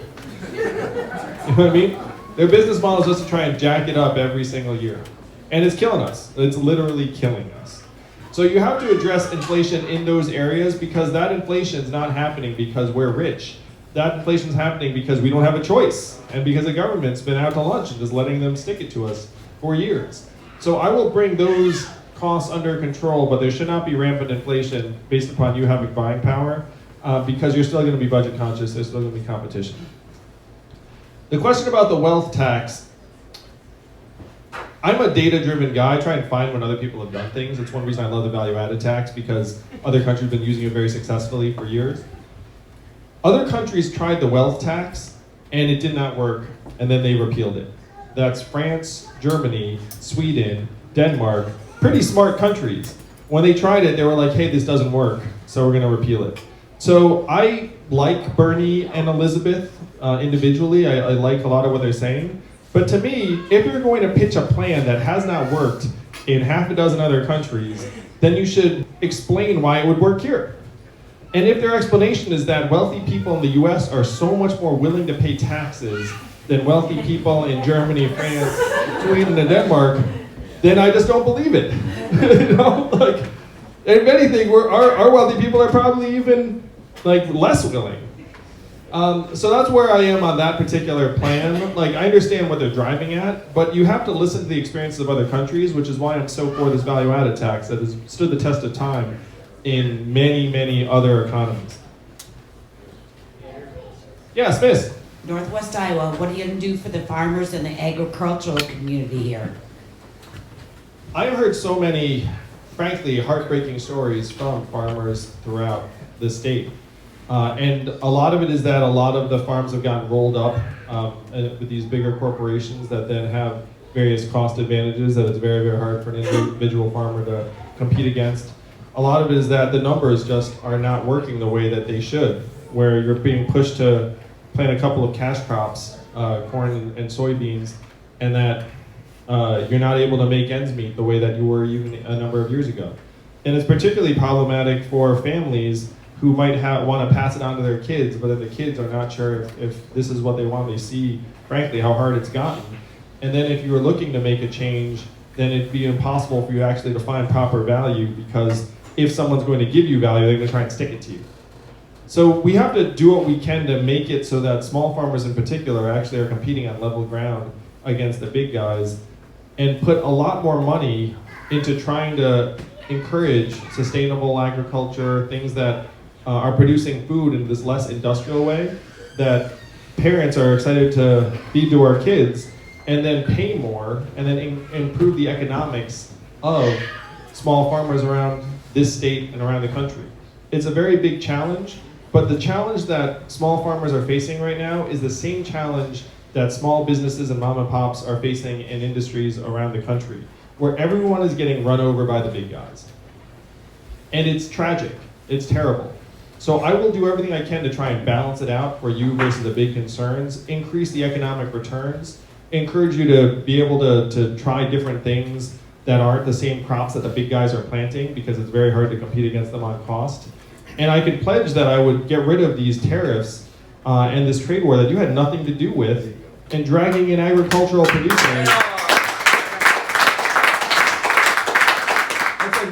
You know what I mean? Their business model is just to try and jack it up every single year. And it's killing us. It's literally killing us. So you have to address inflation in those areas because that inflation is not happening because we're rich. That inflation is happening because we don't have a choice and because the government's been out to lunch and just letting them stick it to us for years. So I will bring those costs under control, but there should not be rampant inflation based upon you having buying power because you're still going to be budget conscious, there's still going to be competition. The question about the wealth tax, I'm a data-driven guy. I try and find when other people have done things. It's one reason I love the value-added tax because other countries have been using it very successfully for years. Other countries tried the wealth tax and it did not work, and then they repealed it. That's France, Germany, Sweden, Denmark, pretty smart countries. When they tried it, they were like, hey, this doesn't work, so we're gonna repeal it. So I like Bernie and Elizabeth individually. I like a lot of what they're saying. But to me, if you're going to pitch a plan that has not worked in half a dozen other countries, then you should explain why it would work here. And if their explanation is that wealthy people in the US are so much more willing to pay taxes than wealthy people in Germany, France, Sweden, and Denmark, then I just don't believe it. You know, like, if anything, our wealthy people are probably even like less willing. So that's where I am on that particular plan. Like, I understand what they're driving at, but you have to listen to the experiences of other countries, which is why I'm so for this value-added tax that has stood the test of time in many, many other economies. Yes, Miss. Northwest Iowa, what are you going to do for the farmers and the agricultural community here? I've heard so many, frankly, heartbreaking stories from farmers throughout the state. And a lot of it is that a lot of the farms have gotten rolled up with these bigger corporations that then have various cost advantages that it's very, very hard for an individual farmer to compete against. A lot of it is that the numbers just are not working the way that they should, where you're being pushed to plant a couple of cash crops, corn and soybeans, and that you're not able to make ends meet the way that you were even a number of years ago. And it's particularly problematic for families who might want to pass it on to their kids, but then the kids are not sure if this is what they want. They see, frankly, how hard it's gotten. And then if you were looking to make a change, then it'd be impossible for you actually to find proper value, because if someone's going to give you value, they're going to try and stick it to you. So we have to do what we can to make it so that small farmers in particular actually are competing on level ground against the big guys, and put a lot more money into trying to encourage sustainable agriculture, things that are producing food in this less industrial way that parents are excited to feed to our kids, and then pay more, and then improve the economics of small farmers around this state and around the country. It's a very big challenge, but the challenge that small farmers are facing right now is the same challenge that small businesses and mom and pops are facing in industries around the country, where everyone is getting run over by the big guys. And it's tragic, it's terrible. So I will do everything I can to try and balance it out for you versus the big concerns, increase the economic returns, encourage you to be able to try different things that aren't the same crops that the big guys are planting, because it's very hard to compete against them on cost. And I could pledge that I would get rid of these tariffs and this trade war that you had nothing to do with, and dragging in agricultural producers.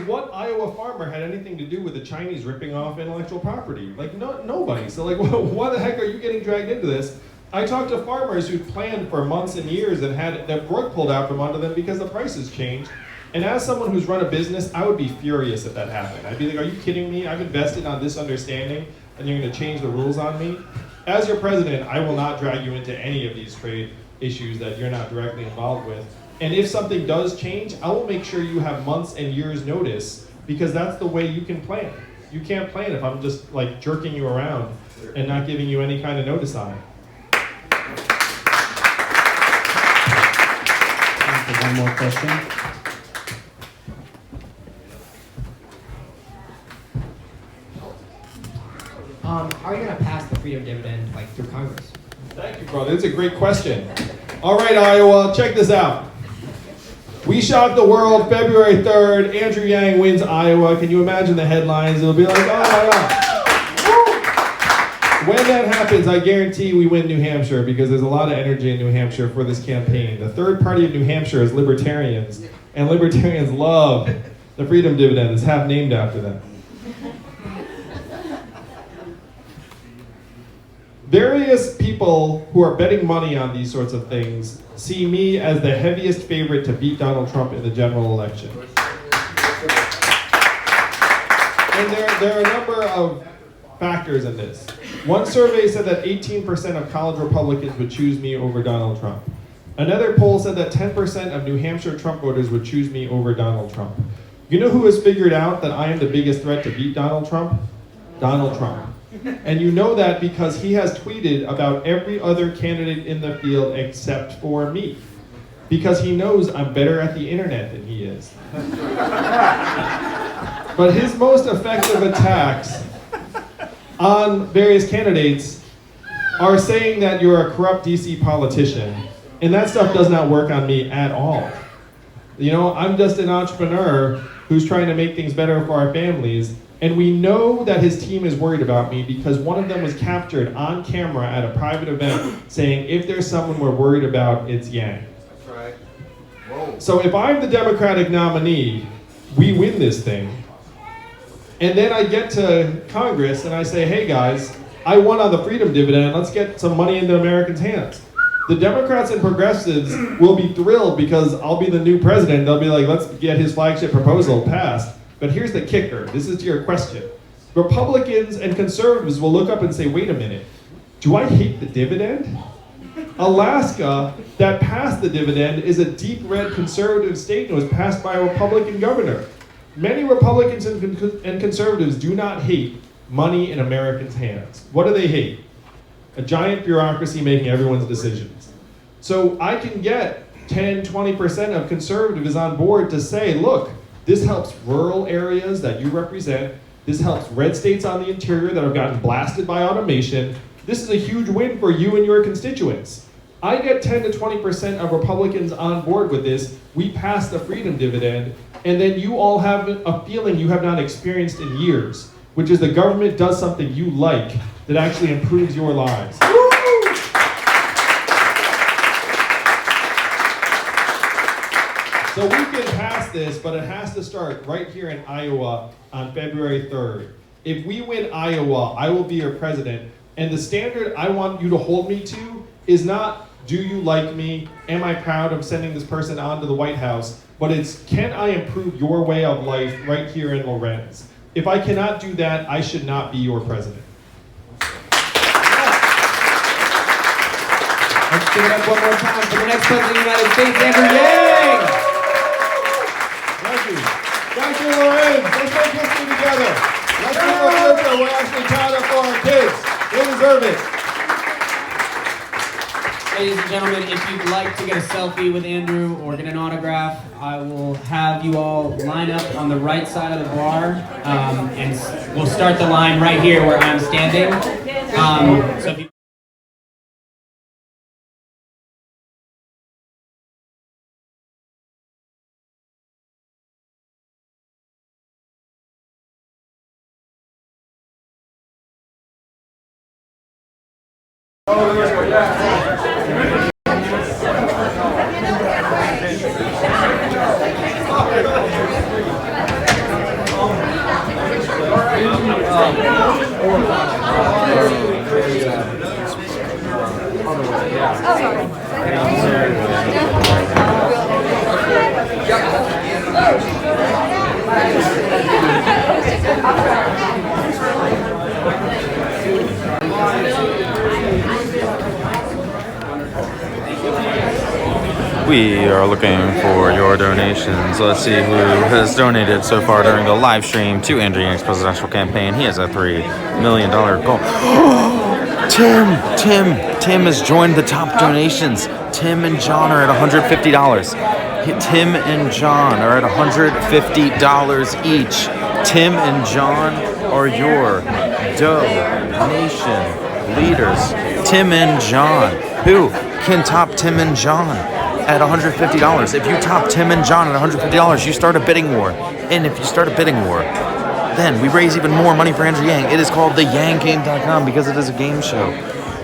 What Iowa farmer had anything to do with the Chinese ripping off intellectual property? Like, nobody. So like, why the heck are you getting dragged into this? I talked to farmers who planned for months and years and had that rug pulled out from under them because the prices changed. And as someone who's run a business, I would be furious if that happened. I'd be like, are you kidding me? I've invested on this understanding, and you're going to change the rules on me? As your president, I will not drag you into any of these trade issues that you're not directly involved with. And if something does change, I will make sure you have months and years notice, because that's the way you can plan. You can't plan if I'm just like jerking you around and not giving you any kind of notice on it. Time for one more question. How are you going to pass the freedom dividend, like, through Congress? Thank you, brother. It's a great question. All right, Iowa, check this out. We shocked the world February 3rd. Andrew Yang wins Iowa. Can you imagine the headlines? It'll be like, oh my God. When that happens, I guarantee we win New Hampshire, because there's a lot of energy in New Hampshire for this campaign. The third party of New Hampshire is libertarians, and libertarians love The Freedom Dividend is half named after them. Various people who are betting money on these sorts of things see me as the heaviest favorite to beat Donald Trump in the general election. And there are a number of factors in this. One survey said that 18% of college Republicans would choose me over Donald Trump. Another poll said that 10% of New Hampshire Trump voters would choose me over Donald Trump. You know who has figured out that I am the biggest threat to beat Donald Trump? Donald Trump. And you know that because he has tweeted about every other candidate in the field except for me. Because he knows I'm better at the internet than he is. But his most effective attacks on various candidates are saying that you're a corrupt DC politician. And that stuff does not work on me at all. You know, I'm just an entrepreneur who's trying to make things better for our families. And we know that his team is worried about me because one of them was captured on camera at a private event saying, if there's someone we're worried about, it's Yang. That's right. Whoa. So if I'm the Democratic nominee, we win this thing. And then I get to Congress and I say, hey guys, I won on the Freedom Dividend, let's get some money into Americans' hands. The Democrats and progressives will be thrilled because I'll be the new president. They'll be like, let's get his flagship proposal passed. But here's the kicker. This is to your question. Republicans and conservatives will look up and say, wait a minute, do I hate the dividend? Alaska, that passed the dividend, is a deep red conservative state and was passed by a Republican governor. Many Republicans and conservatives do not hate money in Americans' hands. What do they hate? A giant bureaucracy making everyone's decisions. So I can get 10, 20% of conservatives on board to say, look, this helps rural areas that you represent. This helps red states on the interior that have gotten blasted by automation. This is a huge win for you and your constituents. I get 10 to 20% of Republicans on board with this. We pass the Freedom Dividend, and then you all have a feeling you have not experienced in years, which is the government does something you like that actually improves your lives. So we can pass this, but it has to start right here in Iowa on February 3rd. If we win Iowa, I will be your president. And the standard I want you to hold me to is not, do you like me? Am I proud of sending this person on to the White House? But it's, can I improve your way of life right here in Lorenz? If I cannot do that, I should not be your president. Let's give it up one more time for the next president of the United States, Andrew Yang! Thank you. Thank you, Lorenz. Let's make history together. Let's do a future we're actually proud of for our kids. They deserve it. Ladies and gentlemen, if you'd like to get a selfie with Andrew or get an autograph, I will have you all line up on the right side of the bar, and we'll start the line right here where I'm standing. So if you We are looking for your donations. Let's see who has donated so far during the live stream to Andrew Yang's presidential campaign. He has a $3 million goal. Tim has joined the top donations. Tim and John are at $150. Tim and John are at $150 each. Tim and John are your donation leaders. Tim and John. Who can top Tim and John at $150? If you top Tim and John at $150, you start a bidding war. And if you start a bidding war, then we raise even more money for Andrew Yang. It is called theyanggame.com because it is a game show.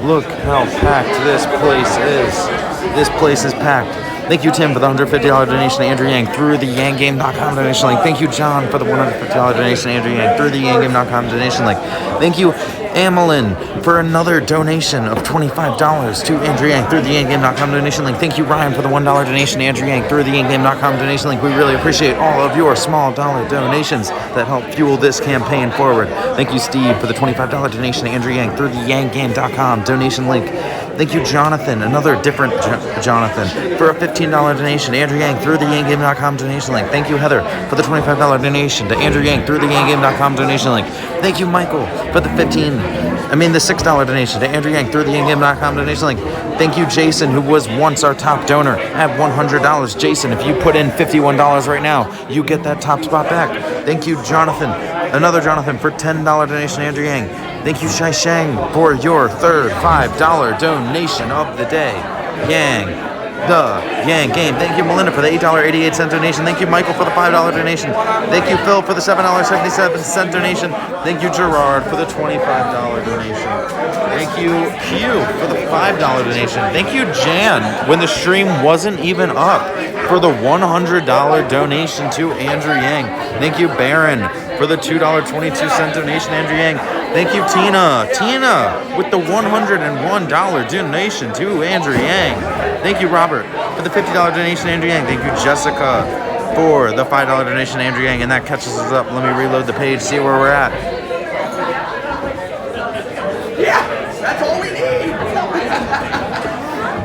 Look how packed this place is. This place is packed. Thank you, Tim, for the $150 donation to Andrew Yang through the yanggame.com donation link. Thank you, John, for the $150 donation to Andrew Yang through the yanggame.com donation link. Thank you, Evelyn, for another donation of $25 to Andrew Yang through the yanggame.com donation link. Thank you, Ryan, for the $1 donation to Andrew Yang through the yanggame.com donation link. We really appreciate all of your small dollar donations that help fuel this campaign forward. Thank you, Steve, for the $25 donation to Andrew Yang through the yanggame.com donation link. Thank you, Jonathan, another different Jonathan, for a $15 donation to Andrew Yang through the yanggame.com donation link. Thank you, Heather, for the $25 donation to Andrew Yang through the yanggame.com donation link. Thank you, Michael, for the $6 donation to Andrew Yang through the yanggame.com donation link. Thank you, Jason, who was once our top donor at $100. Jason, if you put in $51 right now, you get that top spot back. Thank you, Jonathan, another Jonathan, for $10 donation to Andrew Yang. Thank you, Shai Shang, for your third $5 donation of the day. Yang, the Yang Game. Thank you, Melinda, for the $8.88 donation. Thank you, Michael, for the $5 donation. Thank you, Phil, for the $7.77 donation. Thank you, Gerard, for the $25 donation. Thank you, Q, for the $5 donation. Thank you, Jan, when the stream wasn't even up, for the $100 donation to Andrew Yang. Thank you, Baron, for the $2.22 donation to Andrew Yang. Thank you, Tina, with the $101 donation to Andrew Yang. Thank you, Robert, for the $50 donation to Andrew Yang. Thank you, Jessica, for the $5 donation to Andrew Yang. And that catches us up. Let me reload the page, see where we're at. Yeah, that's all we need.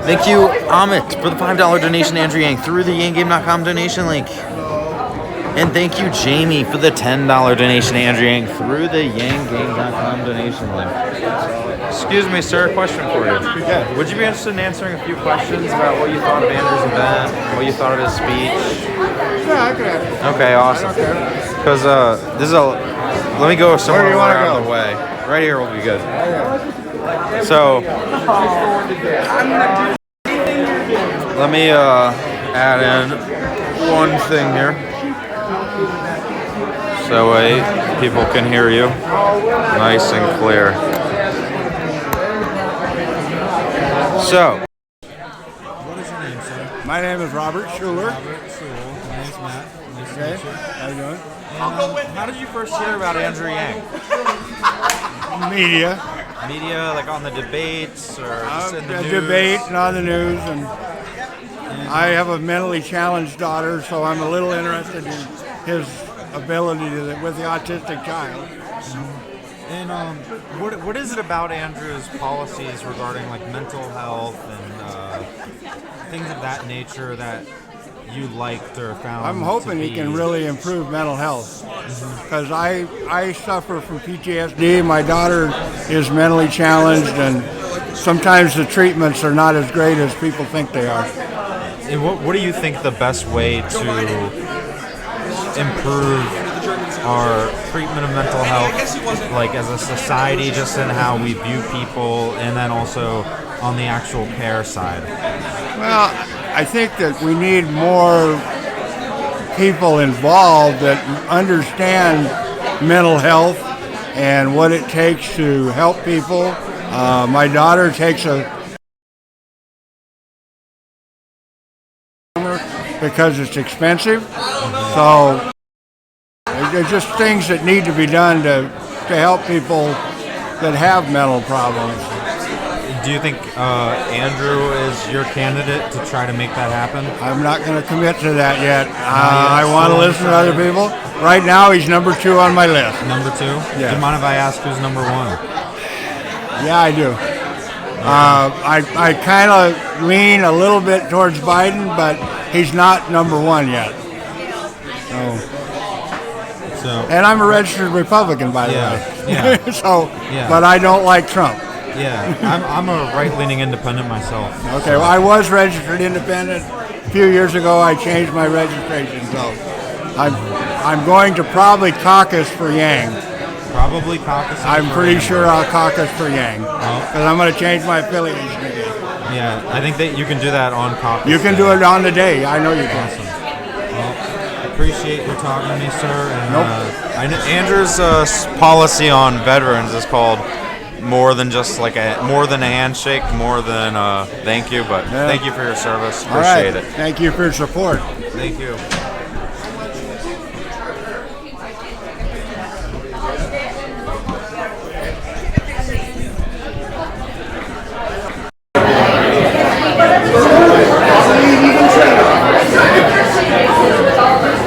Thank you, Amit, for the $5 donation to Andrew Yang through the yanggame.com donation link. And thank you, Jamie, for the $10 donation to Andrew Yang through the yanggame.com donation link. Excuse me, sir, a question for you. Yeah. Would you be interested in answering a few questions about what you thought of Andrew's event, what you thought of his speech? Yeah, I could answer. Okay, awesome. Because this is let me go somewhere out of the way. Right here will be good. So, let me add in one thing here. So people can hear you nice and clear. So, What is your name, sir? My name is Robert Schuler. Robert Sewell. My name's Matt. Nice to Okay, meet you. how you doing? How did you first hear about Andrew Yang? Media. Media, like on the debates or just in the A news? debate and on the news, and I have a mentally challenged daughter, so I'm a little interested in his ability with the autistic child. And what is it about Andrew's policies regarding like mental health and things of that nature that you liked or found? I'm hoping he can really improve mental health, because I suffer from PTSD. My daughter is mentally challenged, and sometimes the treatments are not as great as people think they are. And what do you think the best way to improve our treatment of mental health, like as a society, just in how we view people, and then also on the actual care side? Well, I think that we need more people involved that understand mental health and what it takes to help people. My daughter takes because it's expensive. So there's just things that need to be done to help people that have mental problems. Do you think Andrew is your candidate to try to make that happen? I'm not going to commit to that yet. I want to listen to other people. Right now, he's number 2 on my list. Number 2? Yeah. Do you mind if I ask who's number 1? Yeah, I do. I kind of lean a little bit towards Biden, but he's not number 1 yet. And I'm a registered Republican, by the way. Yeah. But I don't like Trump. Yeah, I'm a right-leaning independent myself. Okay, well, I was registered independent. A few years ago, I changed my registration, so I'm going to probably caucus for Yang. Probably caucus. I'm pretty sure I'll caucus for Yang, because I'm going to change my affiliation again. Yeah, I think that you can do that on caucus. You can do it on the day. I know you can. Awesome. Well, appreciate you talking to me, sir. And, Nope. Andrew's policy on veterans is called more than just like more than a handshake, more than thank you, but thank you for your service. Appreciate it. Thank you for your support. Thank you.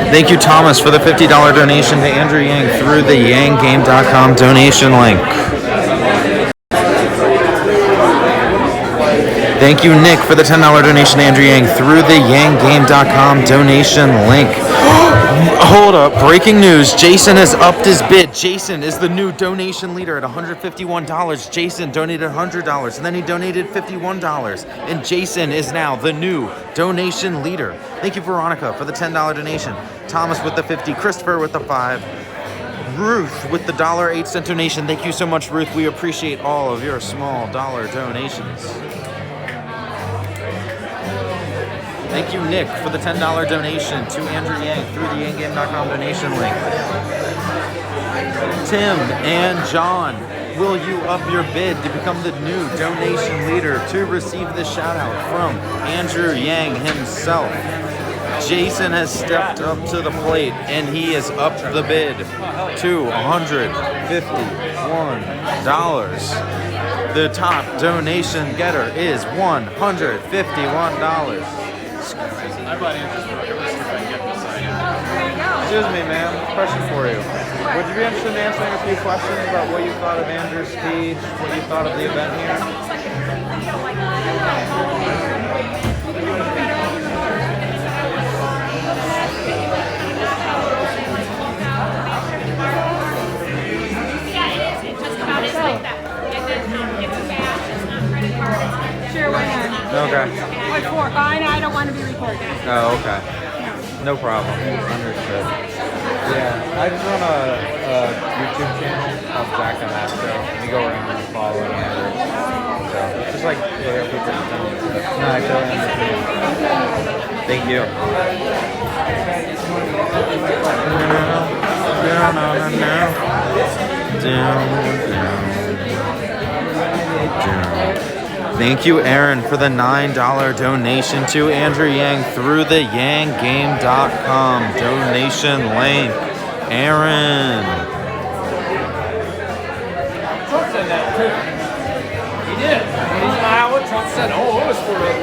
Thank you, Thomas, for the $50 donation to Andrew Yang through the yanggame.com donation link. Thank you, Nick, for the $10 donation to Andrew Yang through the yanggame.com donation link. Hold up, breaking news. Jason has upped his bid. Jason is the new donation leader at $151. Jason donated $100, and then he donated $51. And Jason is now the new donation leader. Thank you, Veronica, for the $10 donation. Thomas with the 50, Christopher with the 5, Ruth with the $1.08 donation. Thank you so much, Ruth. We appreciate all of your small dollar donations. Thank you, Nick, for the $10 donation to Andrew Yang through the yanggame.com donation link. Tim and John, will you up your bid to become the new donation leader to receive the shout out from Andrew Yang himself? Jason has stepped up to the plate and he has upped the bid to $151. The top donation getter is $151. Excuse me, ma'am. Question for you. Would you be interested in answering a few questions about what you thought of Andrew's speech, what you thought of the event here? Sure, why not? Okay. What for? I don't want to be recorded. Oh, okay. No problem. Understood. Yeah, I just run a YouTube channel called Jack and Matt Show. We go around and follow Andrew. So, just like other people's opinions. No, I totally understand. Thank you. Thank you, Aaron, for the $9 donation to Andrew Yang through the yanggame.com donation link. Aaron. Trump said that too. He did. He's in Iowa. Trump said, oh, it was for it.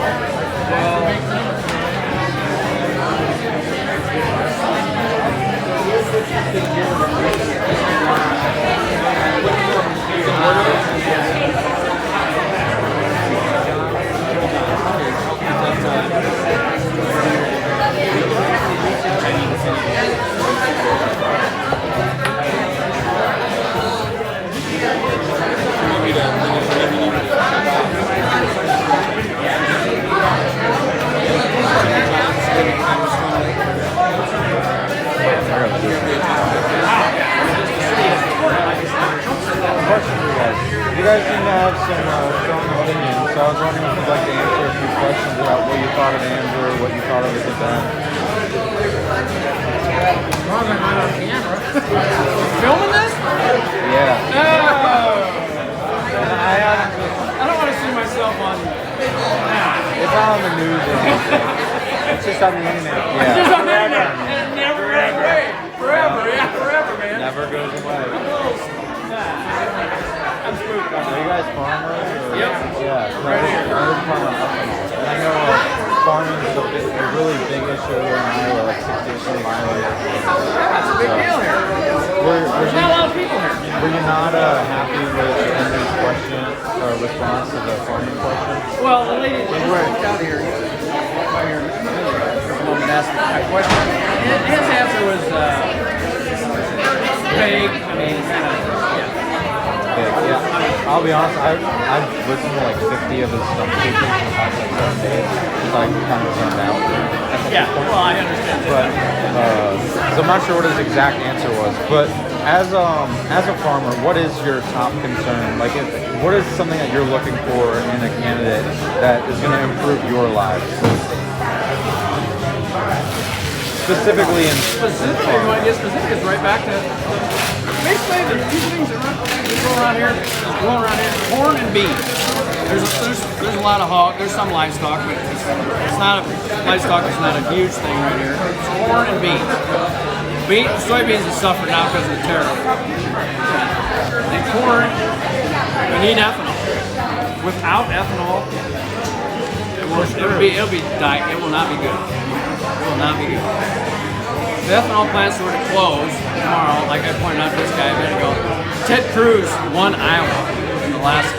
You guys seem to have some strong opinions, so I was wondering if you'd like to answer a few questions about what you thought of Andrew, what you thought of his event. Filming this? Yeah. I don't want to see myself on. It's not on the news or anything. It's just on the internet. Yeah. It's just on the internet. And it never goes away. Forever, yeah, forever, man. Never goes away. I'm spooked. Are you guys farmers? Or? Yep. Yeah. Right here. And I know farming is a really big issue here in Iowa, like 60% of Iowa. That's a big deal here. There's not a lot of people here. Were you not happy with Andrew's question or response to the farming question? Well, the lady out here, while you're woman asked my question, his answer was vague. I mean, kind of, Yeah, I'll be honest, I've listened to like 50 of his stuff speeches in the past like 7 days. It's like kind of turned out. Yeah, well, I understand. But, so I'm not sure what his exact answer was, but as a farmer, what is your top concern? Like, what is something that you're looking for in a candidate that is going to improve your lives? Specifically, when I get specific, it's right back to basically, the two things that go around here, corn and beans. There's a lot of hog. There's some livestock, but it's not livestock is not a huge thing right here. It's corn and beans. Soybeans have suffered now because of the tariff. And corn, we need ethanol. Without ethanol, it will not be good. It will not be good. The ethanol plants were to close tomorrow, like I pointed out to this guy a minute ago. Ted Cruz won Iowa in the last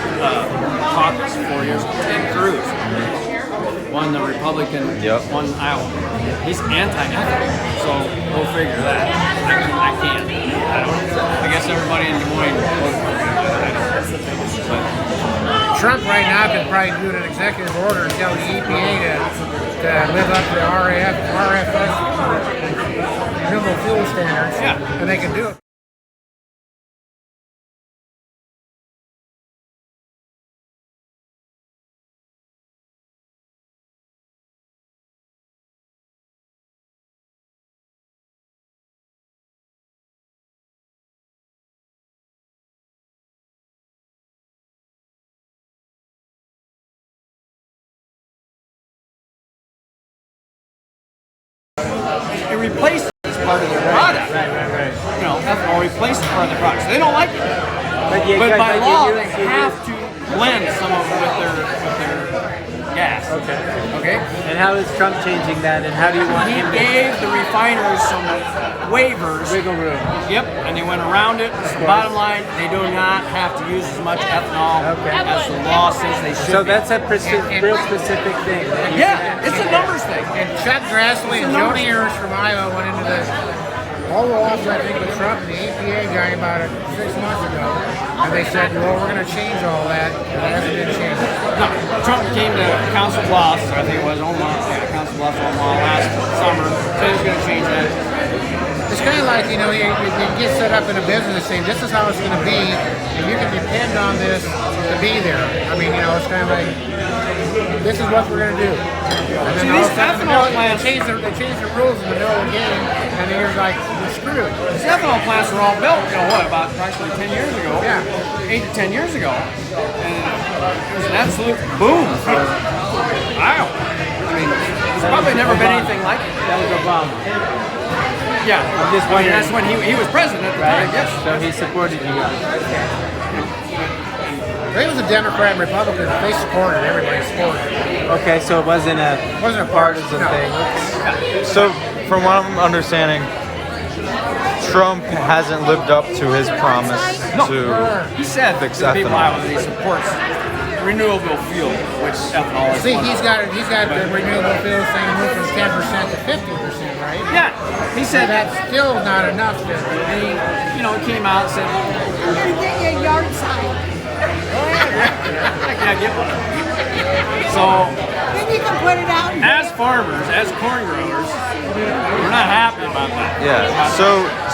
caucus 4 years. Ted Cruz won the Republican, won Iowa. He's anti-ethanol, so we'll figure that. I can't. I guess everybody in Des Moines voted for it. Trump right now can probably do an executive order and tell the EPA to live up to the RFS renewable fuel standards, and they can do it. It replaces part of their product. Right. You know, ethanol replaces part of their product. So they don't like it. But by law, they have to blend some of it with their gas. Okay. And how is Trump changing that? And how do you want him to? He gave the refiners some waivers. Wiggle room. Yep. And they went around it. So bottom line, they do not have to use as much ethanol as the law says they should. So that's a real specific thing. Yeah, it's a numbers thing. And Chuck Grassley and Joni Ernst from Iowa went into the Oval Office, I think, with Trump and the EPA guy about 6 months ago. And they said, well, we're going to change all that. And it hasn't been changed. No, Trump came to Council Bluffs, I think it was Council Bluffs, Omaha last summer, said he's going to change that. It's kind of like, you get set up in a business saying, this is how it's going to be, and you can depend on this to be there. I mean, it's kind of like, this is what we're going to do. And then all of a sudden, they change the rules in the middle of the game, and then you're like, you're screwed. These ethanol plants were all built, about approximately 10 years ago? Yeah. 8 to 10 years ago. And it was an absolute boom for Iowa. I mean, there's probably never been anything like it. That was Obama. Yeah, I'm just wondering. That's when he was president at the time, yes. So he supported you guys. He was a Democrat and Republican. They supported it. Everybody supported it. Okay, so it wasn't a partisan thing. So, from what I'm understanding, Trump hasn't lived up to his promise to he said fix to people ethanol. that he supports renewable fuel, which ethanol is. See, he's got the renewable fuel thing moved from 10% to 50%, right? Yeah, he said that's still not enough. And he came out and said, "You get your yard sign." I get one. So Then you can put it out. as farmers, as corn growers, we're not happy about that. Yeah.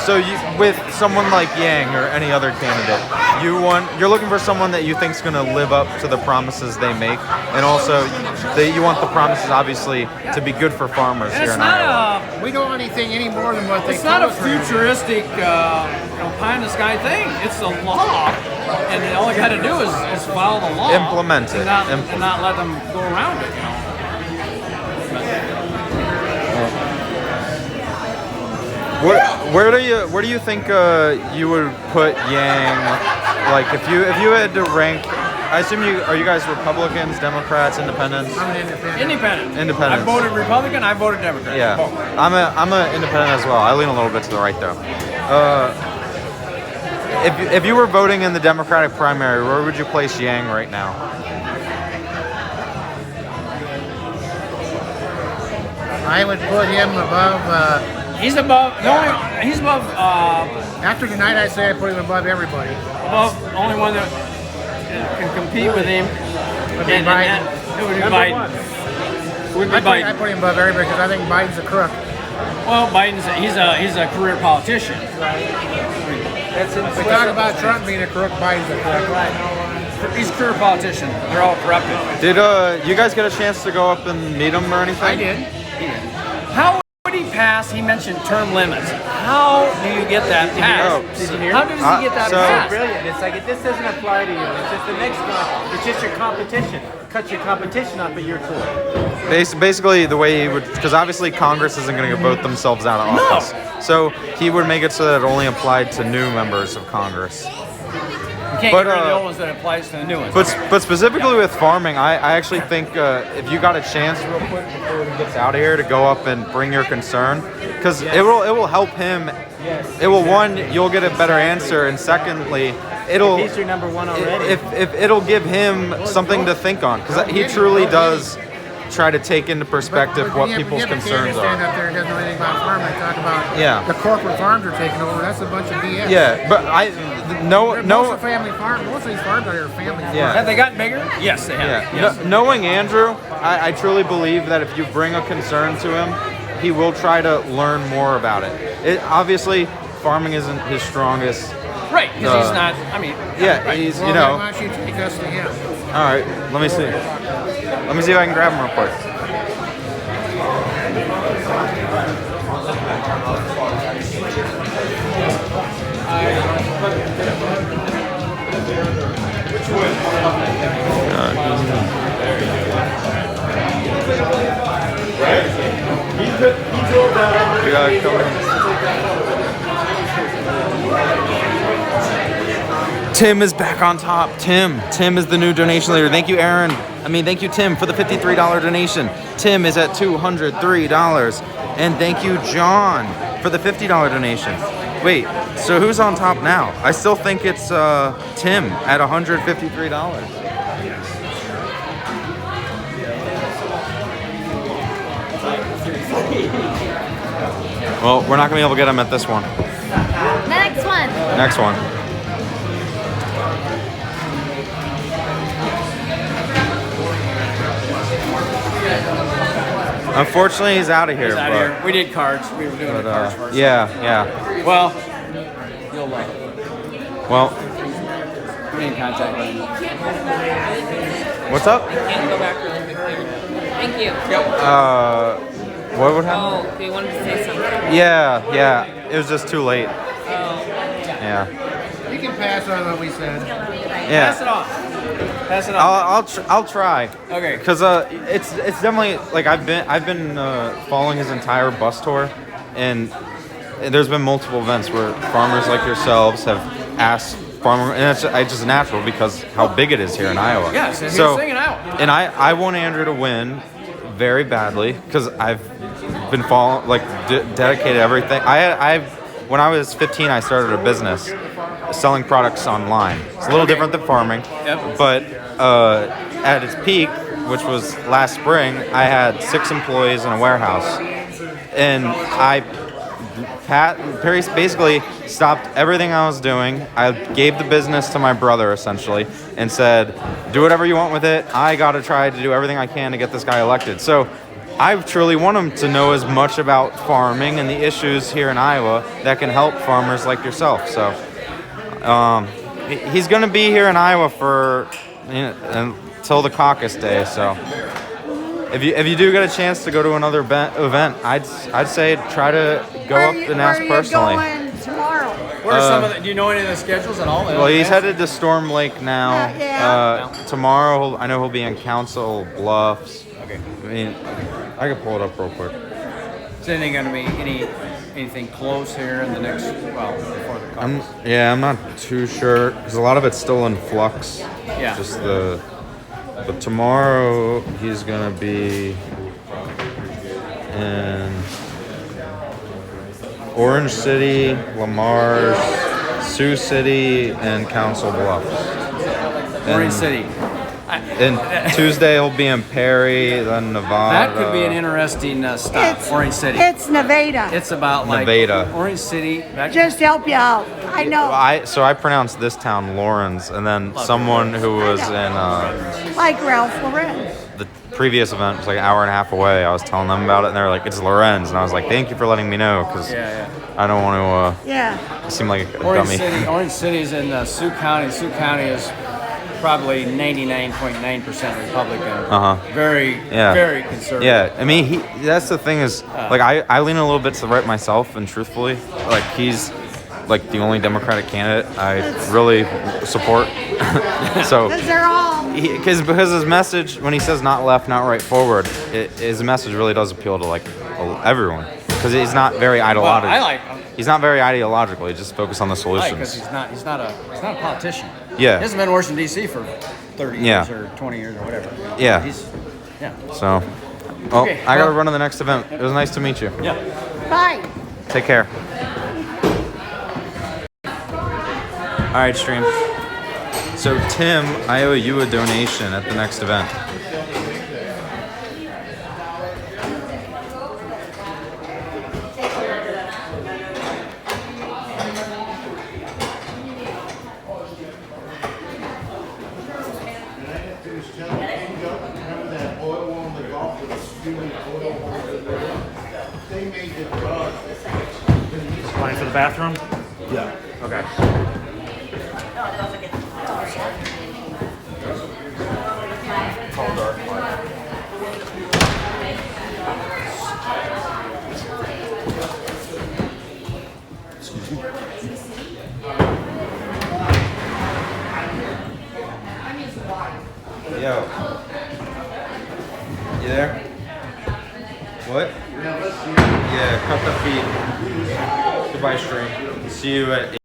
So you, with someone like Yang or any other candidate, you're looking for someone that you think's going to live up to the promises they make, and also you want the promises obviously to be good for farmers And here it's in Iowa. We don't want anything any more than what they It's not a told us we're gonna do. futuristic, pie in the sky thing. It's a law, and all you got to do is follow the law, Implement it. and not let them go around it. Where do you think you would put Yang? Like if you had to rank, I assume are you guys Republicans, Democrats, Independents? I'm an independent. Independent. Independent. I voted Republican. I voted Democrat. Yeah, Both. I'm a independent as well. I lean a little bit to the right though. If you were voting in the Democratic primary, where would you place Yang right now? I would put him above. He's above. He's above. After tonight, I say I put him above everybody. Above the only one that can compete with him. Would be Biden. It would be Biden. Would be Biden. I put him above everybody because I think Biden's a crook. Well, he's a career politician. We talk about Trump being a crook, Biden's a crook. Right. He's a career politician. They're all corrupted. Did you guys get a chance to go up and meet him or anything? I did. How would he pass, he mentioned term limits. How do you get that passed? Did you hear? How does he get that passed? Brilliant. It's like, this doesn't apply to you. It's just the next one. It's just your competition. Cut your competition off at your tool. Basically, the way he would, because obviously Congress isn't going to vote themselves out of office. So he would make it so that it only applied to new members of Congress. You can't get rid of the old ones that applies to the new ones. But specifically with farming, I actually think if you got a chance real quick before he gets out of here to go up and bring your concern, because it will help him. It will, one, you'll get a better answer, and secondly, it'll, He's your number one already. if it'll give him something to think on, because he truly does try to take into perspective what people's concerns stand are. up there and doesn't know anything about farming. They talk about Yeah. the corporate farms are taking over. That's a bunch of BS. Yeah, but Most of family farms, most of these farms are family farms. Yeah. Have they gotten bigger? Yes, they have. Yeah. Yes. Knowing Andrew, I truly believe that if you bring a concern to him, he will try to learn more about it. Obviously, farming isn't his strongest. Right, because he's not, I mean. Yeah, right. he's, Well, you then know. why don't you take us to him? All right, let me see. Let me see if I can grab him real quick. We gotta come in. Tim is back on top. Tim is the new donation leader. Thank you, Aaron. Thank you, Tim, for the $53 donation. Tim is at $203. And thank you, John, for the $50 donation. Wait, so who's on top now? I still think it's Tim at $153. Well, we're not gonna be able to get him at this one. Next one. Next one. Unfortunately, he's out of here. He's out of here. We did cards. We were doing the cards first. Yeah. Well, you'll love it. Well, Be in contact with him. what's up? Can you go back really quickly? Thank you. What would happen? Oh, they wanted to say something. Yeah. It was just too late. Oh. Yeah. You can pass on what we said. Yeah. Pass it on. Pass it on. I'll try. Okay. Because it's definitely like I've been following his entire bus tour, and there's been multiple events where farmers like yourselves have asked farmer, and it's just natural because how big it is here in Iowa. Yes, and so he's singing out. and I want Andrew to win very badly because I've been dedicated everything. When I was 15, I started a business selling products online. It's a little different than farming, but at its peak, which was last spring, I had 6 employees in a warehouse, and I basically stopped everything I was doing. I gave the business to my brother essentially and said, do whatever you want with it. I got to try to do everything I can to get this guy elected. So I truly want him to know as much about farming and the issues here in Iowa that can help farmers like yourself. So he's going to be here in Iowa for until the caucus day. So if you do get a chance to go to another event, I'd say try to go up and ask personally. Where are you going tomorrow? What are some of the, do you know any of the schedules at all? Well, he's headed to Storm Lake now. Tomorrow, I know he'll be in Council Bluffs. Okay. I can pull it up real quick. Is anything going to be anything close here in the next, before the caucus? I'm not too sure because a lot of it's still in flux. Yeah. But tomorrow he's gonna be in Orange City, Lamar's, Sioux City, and Council Bluffs. Orange City. And Tuesday he'll be in Perry, then Nevada. That could be an interesting stop. Orange City. It's Nevada. It's about like Nevada. Orange City. Just to help you out. I know. I pronounced this town Lawrence, and then someone who was in Like Ralph Lauren. the previous event was like an hour and a half away. I was telling them about it, and they were like, "It's Lorenz," and I was like, "Thank you for letting me know," because I don't want to seem like a Orange dummy. City. Orange City is in Sioux County. Sioux County is probably 99.9% Republican. Very, Yeah. very conservative. Yeah, I mean, that's the thing is, like, I lean a little bit to the right myself, and truthfully, like, he's like the only Democratic candidate I really support. So, Because they're all. because his message, when he says not left, not right, forward, his message really does appeal to like everyone, because he's not very ideological. I like him. He's not very ideological. He just focuses on the solutions. Because he's not a politician. Yeah. He hasn't been in Washington D.C. for 30 Yeah. years or 20 years or whatever. Yeah. Yeah. So, well, Okay, I gotta well- run to the next event. It was nice to meet you. Yeah. Bye. Take care. All right, stream. So, Tim, I owe you a donation at the next event. Line for the bathroom? Yeah. Okay. Yo. You there? What? Yeah, cut the feed. Goodbye, stream. See you at